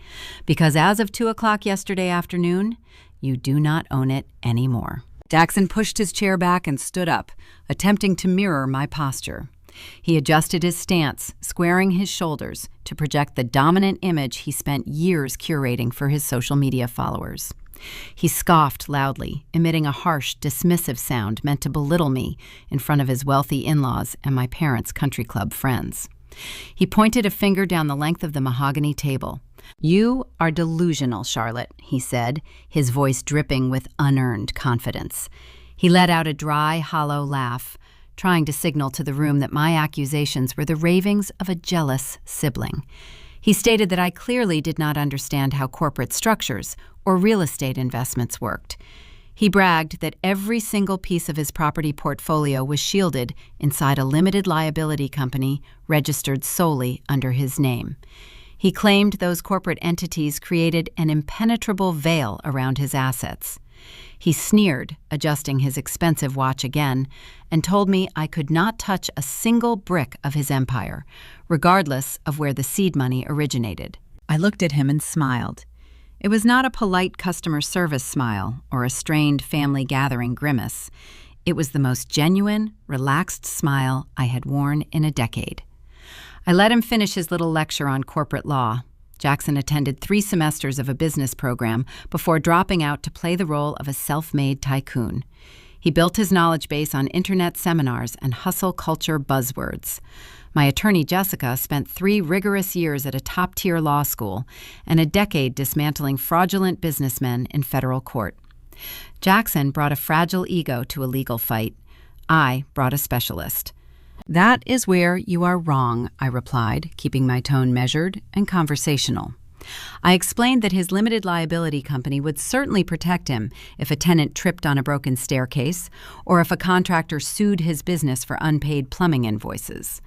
Because as of 2 o'clock yesterday afternoon, you do not own it anymore. Jackson pushed his chair back and stood up, attempting to mirror my posture. He adjusted his stance, squaring his shoulders to project the dominant image he spent years curating for his social media followers. He scoffed loudly, emitting a harsh, dismissive sound meant to belittle me in front of his wealthy in-laws and my parents' country club friends. He pointed a finger down the length of the mahogany table. "You are delusional, Charlotte," he said, his voice dripping with unearned confidence. He let out a dry, hollow laugh, trying to signal to the room that my accusations were the ravings of a jealous sibling. He stated that I clearly did not understand how corporate structures or real estate investments worked. He bragged that every single piece of his property portfolio was shielded inside a limited liability company registered solely under his name. He claimed those corporate entities created an impenetrable veil around his assets. He sneered, adjusting his expensive watch again, and told me I could not touch a single brick of his empire, regardless of where the seed money originated. I looked at him and smiled. It was not a polite customer service smile or a strained family gathering grimace. It was the most genuine, relaxed smile I had worn in a decade. I let him finish his little lecture on corporate law. Jackson attended 3 semesters of a business program before dropping out to play the role of a self-made tycoon. He built his knowledge base on internet seminars and hustle culture buzzwords. My attorney, Jessica, spent 3 rigorous years at a top-tier law school and a decade dismantling fraudulent businessmen in federal court. Jackson brought a fragile ego to a legal fight. I brought a specialist. "That is where you are wrong," I replied, keeping my tone measured and conversational. I explained that his limited liability company would certainly protect him if a tenant tripped on a broken staircase or if a contractor sued his business for unpaid plumbing invoices.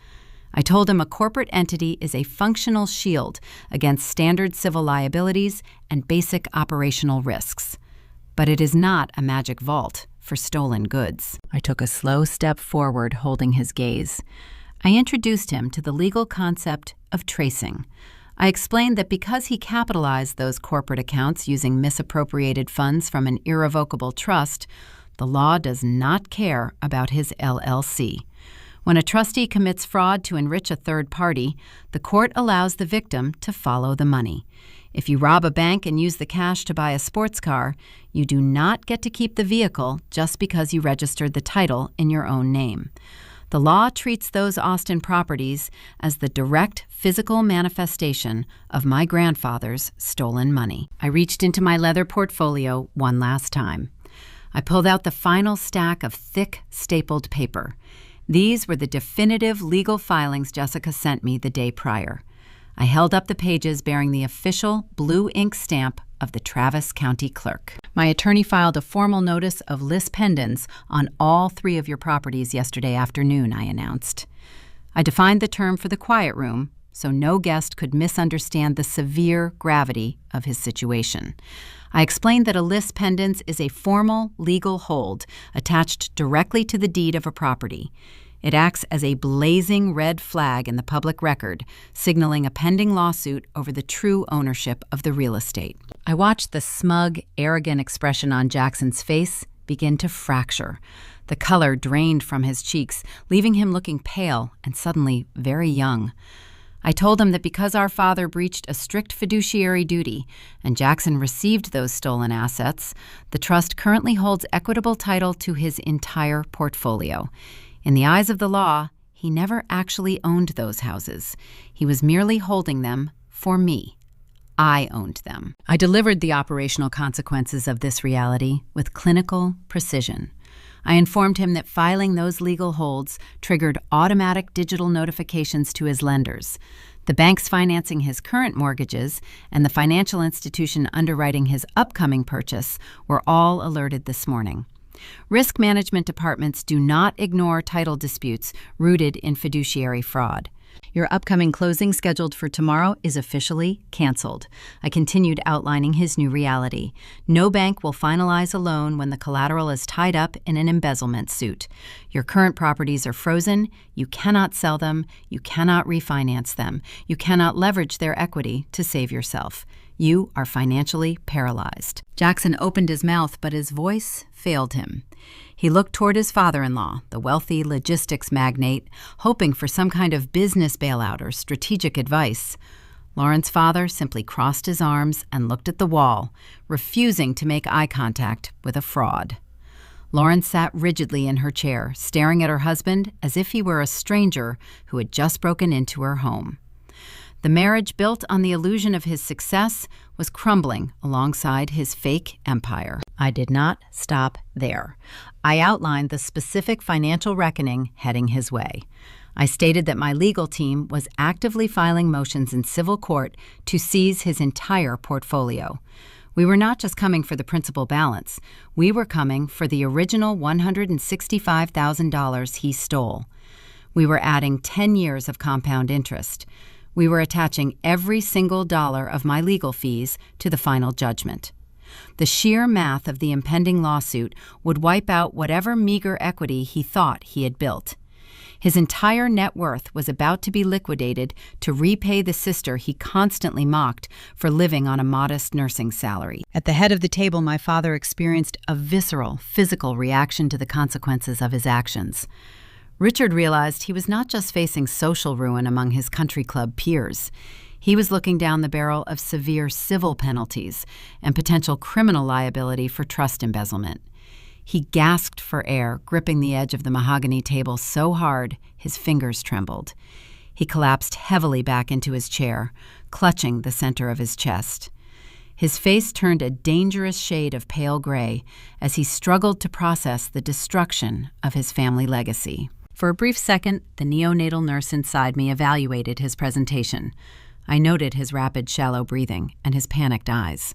I told him a corporate entity is a functional shield against standard civil liabilities and basic operational risks. But it is not a magic vault for stolen goods. I took a slow step forward, holding his gaze. I introduced him to the legal concept of tracing. I explained that because he capitalized those corporate accounts using misappropriated funds from an irrevocable trust, the law does not care about his LLC. When a trustee commits fraud to enrich a third party, the court allows the victim to follow the money. If you rob a bank and use the cash to buy a sports car, you do not get to keep the vehicle just because you registered the title in your own name. The law treats those Austin properties as the direct physical manifestation of my grandfather's stolen money. I reached into my leather portfolio one last time. I pulled out the final stack of thick, stapled paper. These were the definitive legal filings Jessica sent me the day prior. I held up the pages bearing the official blue ink stamp of the Travis County Clerk. My attorney filed a formal notice of lis pendens on all 3 of your properties yesterday afternoon, I announced. I defined the term for the quiet room so no guest could misunderstand the severe gravity of his situation. I explained that a lis pendens is a formal legal hold attached directly to the deed of a property. It acts as a blazing red flag in the public record, signaling a pending lawsuit over the true ownership of the real estate. I watched the smug, arrogant expression on Jackson's face begin to fracture. The color drained from his cheeks, leaving him looking pale and suddenly very young. I told him that because our father breached a strict fiduciary duty and Jackson received those stolen assets, the trust currently holds equitable title to his entire portfolio. In the eyes of the law, he never actually owned those houses. He was merely holding them for me. I owned them. I delivered the operational consequences of this reality with clinical precision. I informed him that filing those legal holds triggered automatic digital notifications to his lenders. The banks financing his current mortgages and the financial institution underwriting his upcoming purchase were all alerted this morning. Risk management departments do not ignore title disputes rooted in fiduciary fraud. Your upcoming closing scheduled for tomorrow is officially canceled. I continued outlining his new reality. No bank will finalize a loan when the collateral is tied up in an embezzlement suit. Your current properties are frozen. You cannot sell them. You cannot refinance them. You cannot leverage their equity to save yourself. You are financially paralyzed. Jackson opened his mouth, but his voice failed him. He looked toward his father-in-law, the wealthy logistics magnate, hoping for some kind of business bailout or strategic advice. Lauren's father simply crossed his arms and looked at the wall, refusing to make eye contact with a fraud. Lauren sat rigidly in her chair, staring at her husband as if he were a stranger who had just broken into her home. The marriage built on the illusion of his success was crumbling alongside his fake empire. I did not stop there. I outlined the specific financial reckoning heading his way. I stated that my legal team was actively filing motions in civil court to seize his entire portfolio. We were not just coming for the principal balance. We were coming for the original $165,000 he stole. We were adding 10 years of compound interest. We were attaching every single dollar of my legal fees to the final judgment. The sheer math of the impending lawsuit would wipe out whatever meager equity he thought he had built. His entire net worth was about to be liquidated to repay the sister he constantly mocked for living on a modest nursing salary. At the head of the table, my father experienced a visceral, physical reaction to the consequences of his actions. Richard realized he was not just facing social ruin among his country club peers. He was looking down the barrel of severe civil penalties and potential criminal liability for trust embezzlement. He gasped for air, gripping the edge of the mahogany table so hard his fingers trembled. He collapsed heavily back into his chair, clutching the center of his chest. His face turned a dangerous shade of pale gray as he struggled to process the destruction of his family legacy. For a brief second, the neonatal nurse inside me evaluated his presentation. I noted his rapid, shallow breathing and his panicked eyes.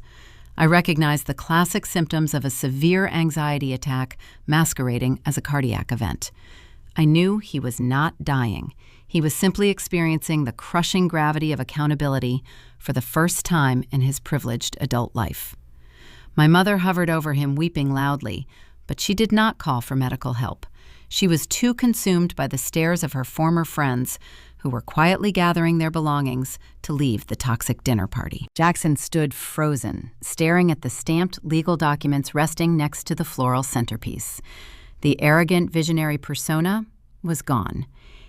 I recognized the classic symptoms of a severe anxiety attack masquerading as a cardiac event. I knew he was not dying. He was simply experiencing the crushing gravity of accountability for the first time in his privileged adult life. My mother hovered over him, weeping loudly, but she did not call for medical help. She was too consumed by the stares of her former friends, who were quietly gathering their belongings to leave the toxic dinner party. Jackson stood frozen, staring at the stamped legal documents resting next to the floral centerpiece. The arrogant, visionary persona was gone.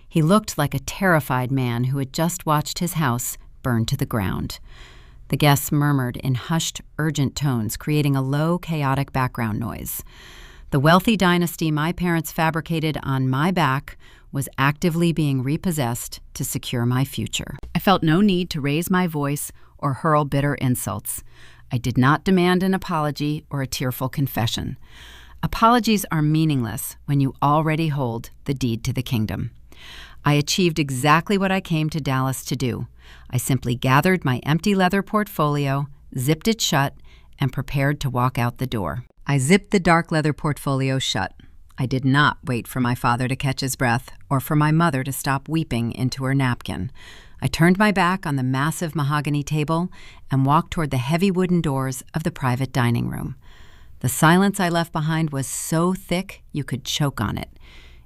He looked like a terrified man who had just watched his house burn to the ground. The guests murmured in hushed, urgent tones, creating a low, chaotic background noise. The wealthy dynasty my parents fabricated on my back was actively being repossessed to secure my future. I felt no need to raise my voice or hurl bitter insults. I did not demand an apology or a tearful confession. Apologies are meaningless when you already hold the deed to the kingdom. I achieved exactly what I came to Dallas to do. I simply gathered my empty leather portfolio, zipped it shut, and prepared to walk out the door. I zipped the dark leather portfolio shut. I did not wait for my father to catch his breath or for my mother to stop weeping into her napkin. I turned my back on the massive mahogany table and walked toward the heavy wooden doors of the private dining room. The silence I left behind was so thick you could choke on it.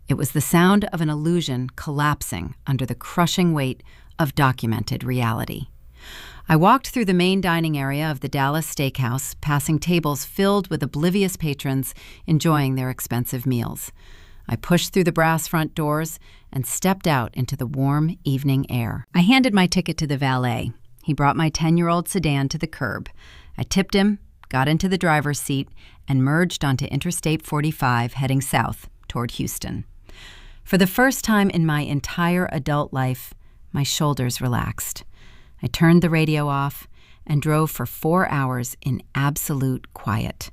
It was the sound of an illusion collapsing under the crushing weight of documented reality. I walked through the main dining area of the Dallas Steakhouse, passing tables filled with oblivious patrons enjoying their expensive meals. I pushed through the brass front doors and stepped out into the warm evening air. I handed my ticket to the valet. He brought my 10-year-old sedan to the curb. I tipped him, got into the driver's seat, and merged onto Interstate 45 heading south toward Houston. For the first time in my entire adult life, my shoulders relaxed. I turned the radio off and drove for 4 hours in absolute quiet.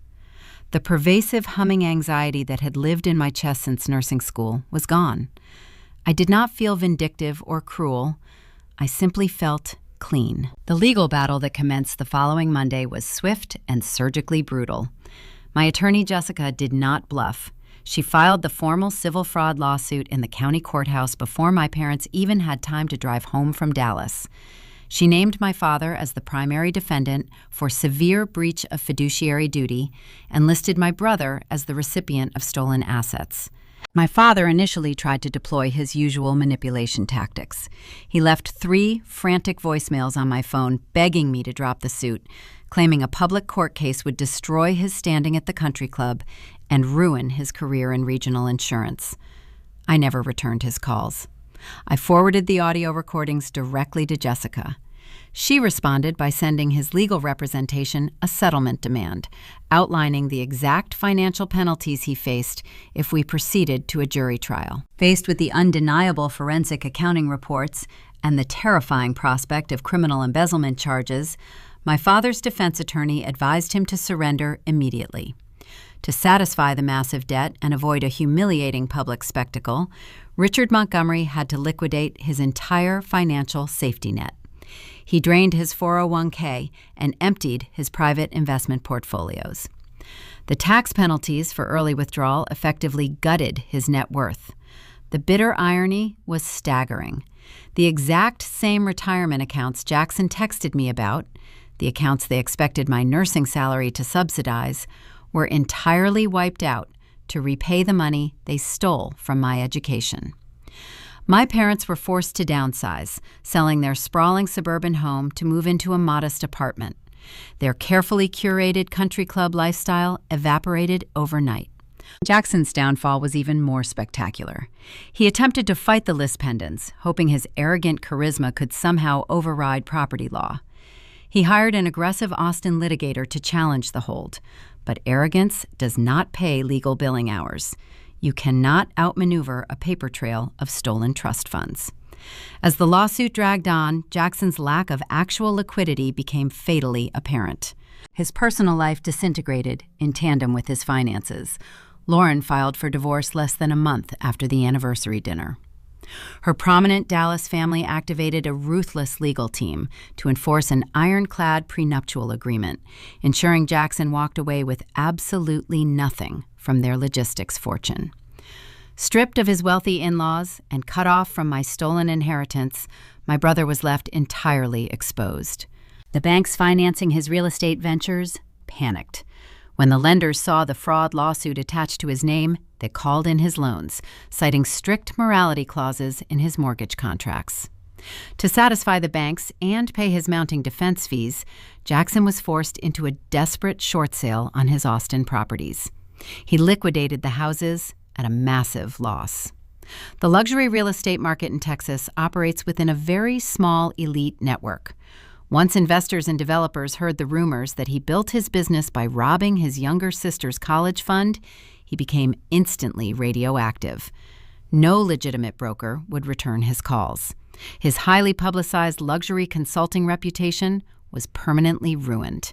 The pervasive humming anxiety that had lived in my chest since nursing school was gone. I did not feel vindictive or cruel. I simply felt clean. The legal battle that commenced the following Monday was swift and surgically brutal. My attorney, Jessica, did not bluff. She filed the formal civil fraud lawsuit in the county courthouse before my parents even had time to drive home from Dallas. She named my father as the primary defendant for severe breach of fiduciary duty and listed my brother as the recipient of stolen assets. My father initially tried to deploy his usual manipulation tactics. He left 3 frantic voicemails on my phone begging me to drop the suit, claiming a public court case would destroy his standing at the country club and ruin his career in regional insurance. I never returned his calls. I forwarded the audio recordings directly to Jessica. She responded by sending his legal representation a settlement demand, outlining the exact financial penalties he faced if we proceeded to a jury trial. Faced with the undeniable forensic accounting reports and the terrifying prospect of criminal embezzlement charges, my father's defense attorney advised him to surrender immediately. To satisfy the massive debt and avoid a humiliating public spectacle, Richard Montgomery had to liquidate his entire financial safety net. He drained his 401k and emptied his private investment portfolios. The tax penalties for early withdrawal effectively gutted his net worth. The bitter irony was staggering. The exact same retirement accounts Jackson texted me about, the accounts they expected my nursing salary to subsidize, were entirely wiped out to repay the money they stole from my education. My parents were forced to downsize, selling their sprawling suburban home to move into a modest apartment. Their carefully curated country club lifestyle evaporated overnight. Jackson's downfall was even more spectacular. He attempted to fight the Lispendens, hoping his arrogant charisma could somehow override property law. He hired an aggressive Austin litigator to challenge the hold, but arrogance does not pay legal billing hours. You cannot outmaneuver a paper trail of stolen trust funds. As the lawsuit dragged on, Jackson's lack of actual liquidity became fatally apparent. His personal life disintegrated in tandem with his finances. Lauren filed for divorce less than a month after the anniversary dinner. Her prominent Dallas family activated a ruthless legal team to enforce an ironclad prenuptial agreement, ensuring Jackson walked away with absolutely nothing from their logistics fortune. Stripped of his wealthy in-laws and cut off from my stolen inheritance, my brother was left entirely exposed. The banks financing his real estate ventures panicked. When the lenders saw the fraud lawsuit attached to his name, they called in his loans, citing strict morality clauses in his mortgage contracts. To satisfy the banks and pay his mounting defense fees, Jackson was forced into a desperate short sale on his Austin properties. He liquidated the houses at a massive loss. The luxury real estate market in Texas operates within a very small elite network. Once investors and developers heard the rumors that he built his business by robbing his younger sister's college fund, he became instantly radioactive. No legitimate broker would return his calls. His highly publicized luxury consulting reputation was permanently ruined.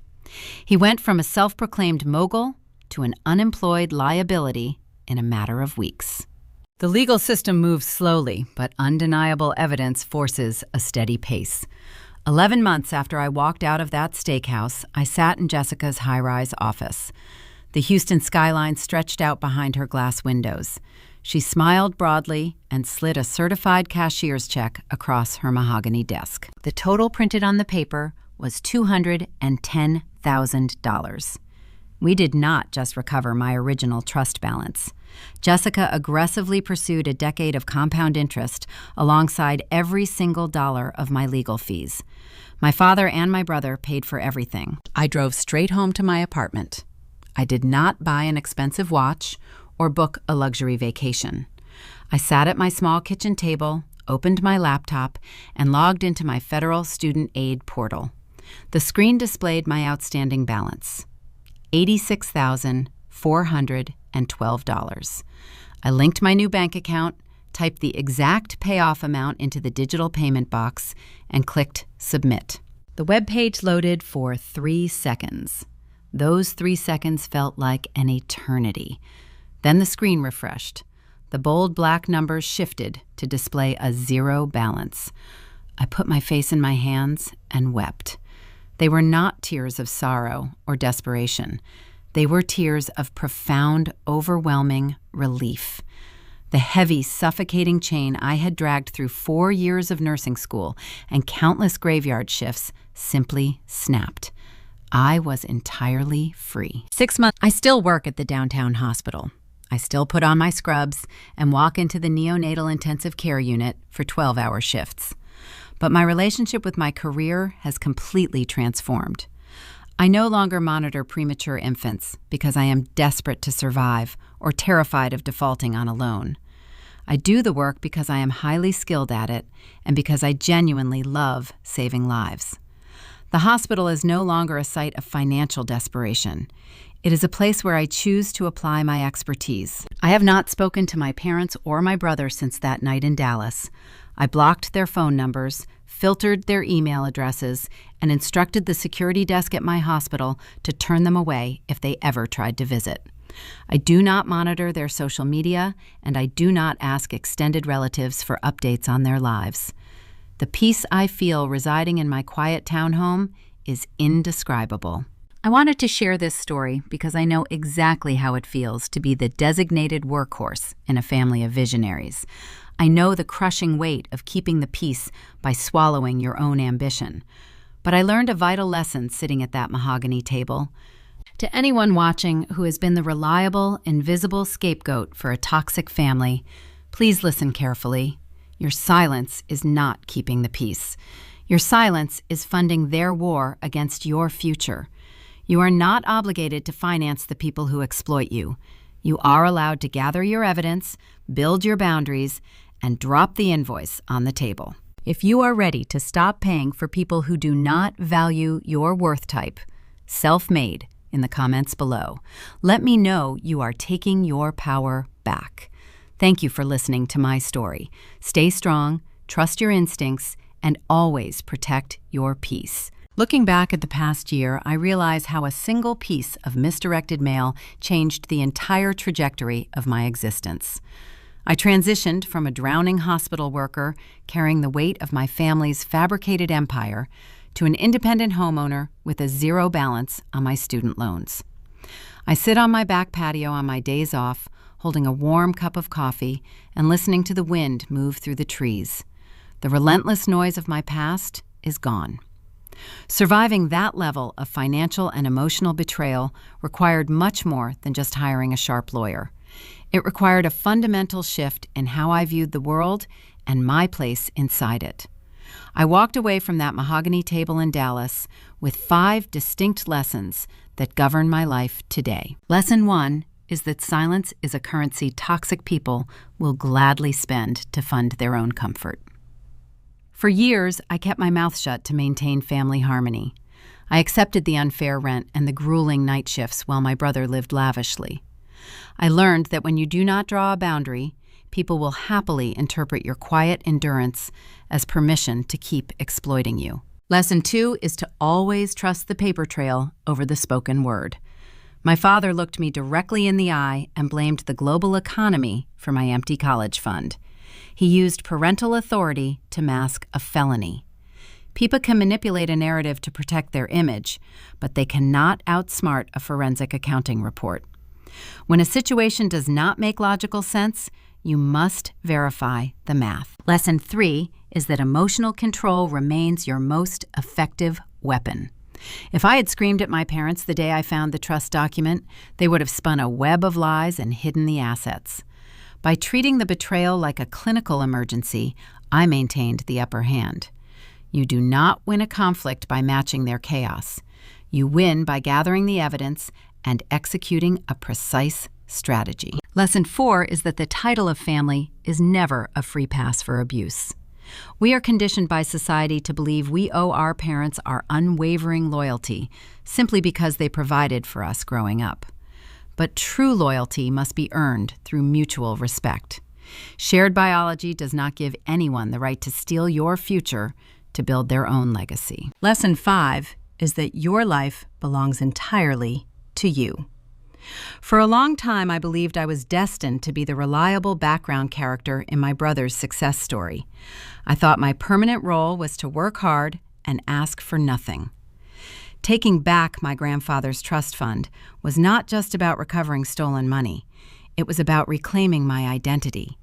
He went from a self-proclaimed mogul to an unemployed liability in a matter of weeks. The legal system moves slowly, but undeniable evidence forces a steady pace. 11 months after I walked out of that steakhouse, I sat in Jessica's high-rise office. The Houston skyline stretched out behind her glass windows. She smiled broadly and slid a certified cashier's check across her mahogany desk. The total printed on the paper was $210,000. We did not just recover my original trust balance. Jessica aggressively pursued a decade of compound interest alongside every single dollar of my legal fees. My father and my brother paid for everything. I drove straight home to my apartment. I did not buy an expensive watch or book a luxury vacation. I sat at my small kitchen table, opened my laptop, and logged into my federal student aid portal. The screen displayed my outstanding balance, $86,412. I linked my new bank account, typed the exact payoff amount into the digital payment box, and clicked Submit. The web page loaded for 3 seconds. Those 3 seconds felt like an eternity. Then the screen refreshed. The bold black numbers shifted to display a zero balance. I put my face in my hands and wept. They were not tears of sorrow or desperation. They were tears of profound, overwhelming relief. The heavy, suffocating chain I had dragged through 4 years of nursing school and countless graveyard shifts simply snapped. I was entirely free. 6 months. I still work at the downtown hospital. I still put on my scrubs and walk into the neonatal intensive care unit for 12-hour shifts. But my relationship with my career has completely transformed. I no longer monitor premature infants because I am desperate to survive or terrified of defaulting on a loan. I do the work because I am highly skilled at it and because I genuinely love saving lives. The hospital is no longer a site of financial desperation. It is a place where I choose to apply my expertise. I have not spoken to my parents or my brother since that night in Dallas. I blocked their phone numbers, filtered their email addresses, and instructed the security desk at my hospital to turn them away if they ever tried to visit. I do not monitor their social media, and I do not ask extended relatives for updates on their lives. The peace I feel residing in my quiet townhome is indescribable. I wanted to share this story because I know exactly how it feels to be the designated workhorse in a family of visionaries. I know the crushing weight of keeping the peace by swallowing your own ambition. But I learned a vital lesson sitting at that mahogany table. To anyone watching who has been the reliable, invisible scapegoat for a toxic family, please listen carefully. Your silence is not keeping the peace. Your silence is funding their war against your future. You are not obligated to finance the people who exploit you. You are allowed to gather your evidence, build your boundaries, and drop the invoice on the table. If you are ready to stop paying for people who do not value your worth type, self-made, in the comments below. Let me know you are taking your power back. Thank you for listening to my story. Stay strong, trust your instincts, and always protect your peace. Looking back at the past year, I realize how a single piece of misdirected mail changed the entire trajectory of my existence. I transitioned from a drowning hospital worker carrying the weight of my family's fabricated empire to an independent homeowner with a zero balance on my student loans. I sit on my back patio on my days off, holding a warm cup of coffee and listening to the wind move through the trees. The relentless noise of my past is gone. Surviving that level of financial and emotional betrayal required much more than just hiring a sharp lawyer. It required a fundamental shift in how I viewed the world and my place inside it. I walked away from that mahogany table in Dallas with 5 distinct lessons that govern my life today. Lesson 1 is that silence is a currency toxic people will gladly spend to fund their own comfort. For years, I kept my mouth shut to maintain family harmony. I accepted the unfair rent and the grueling night shifts while my brother lived lavishly. I learned that when you do not draw a boundary, people will happily interpret your quiet endurance as permission to keep exploiting you. Lesson 2 is to always trust the paper trail over the spoken word. My father looked me directly in the eye and blamed the global economy for my empty college fund. He used parental authority to mask a felony. People can manipulate a narrative to protect their image, but they cannot outsmart a forensic accounting report. When a situation does not make logical sense, you must verify the math. Lesson 3 is that emotional control remains your most effective weapon. If I had screamed at my parents the day I found the trust document, they would have spun a web of lies and hidden the assets. By treating the betrayal like a clinical emergency, I maintained the upper hand. You do not win a conflict by matching their chaos. You win by gathering the evidence and executing a precise strategy. Lesson 4 is that the title of family is never a free pass for abuse. We are conditioned by society to believe we owe our parents our unwavering loyalty simply because they provided for us growing up. But true loyalty must be earned through mutual respect. Shared biology does not give anyone the right to steal your future to build their own legacy. Lesson 5 is that your life belongs entirely to you. For a long time, I believed I was destined to be the reliable background character in my brother's success story. I thought my permanent role was to work hard and ask for nothing. Taking back my grandfather's trust fund was not just about recovering stolen money. It was about reclaiming my identity.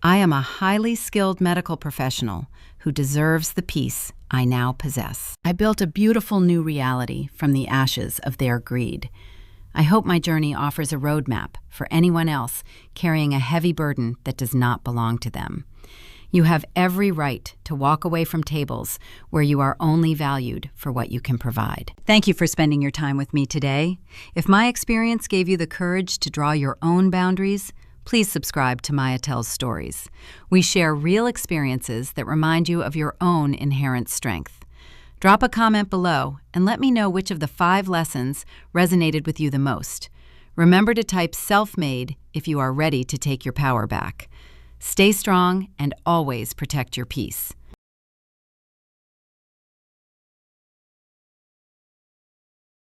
I am a highly skilled medical professional who deserves the peace I now possess. I built a beautiful new reality from the ashes of their greed. I hope my journey offers a roadmap for anyone else carrying a heavy burden that does not belong to them. You have every right to walk away from tables where you are only valued for what you can provide. Thank you for spending your time with me today. If my experience gave you the courage to draw your own boundaries, please subscribe to Maya Tells Stories. We share real experiences that remind you of your own inherent strength. Drop a comment below and let me know which of the 5 lessons resonated with you the most. Remember to type self-made if you are ready to take your power back. Stay strong and always protect your peace.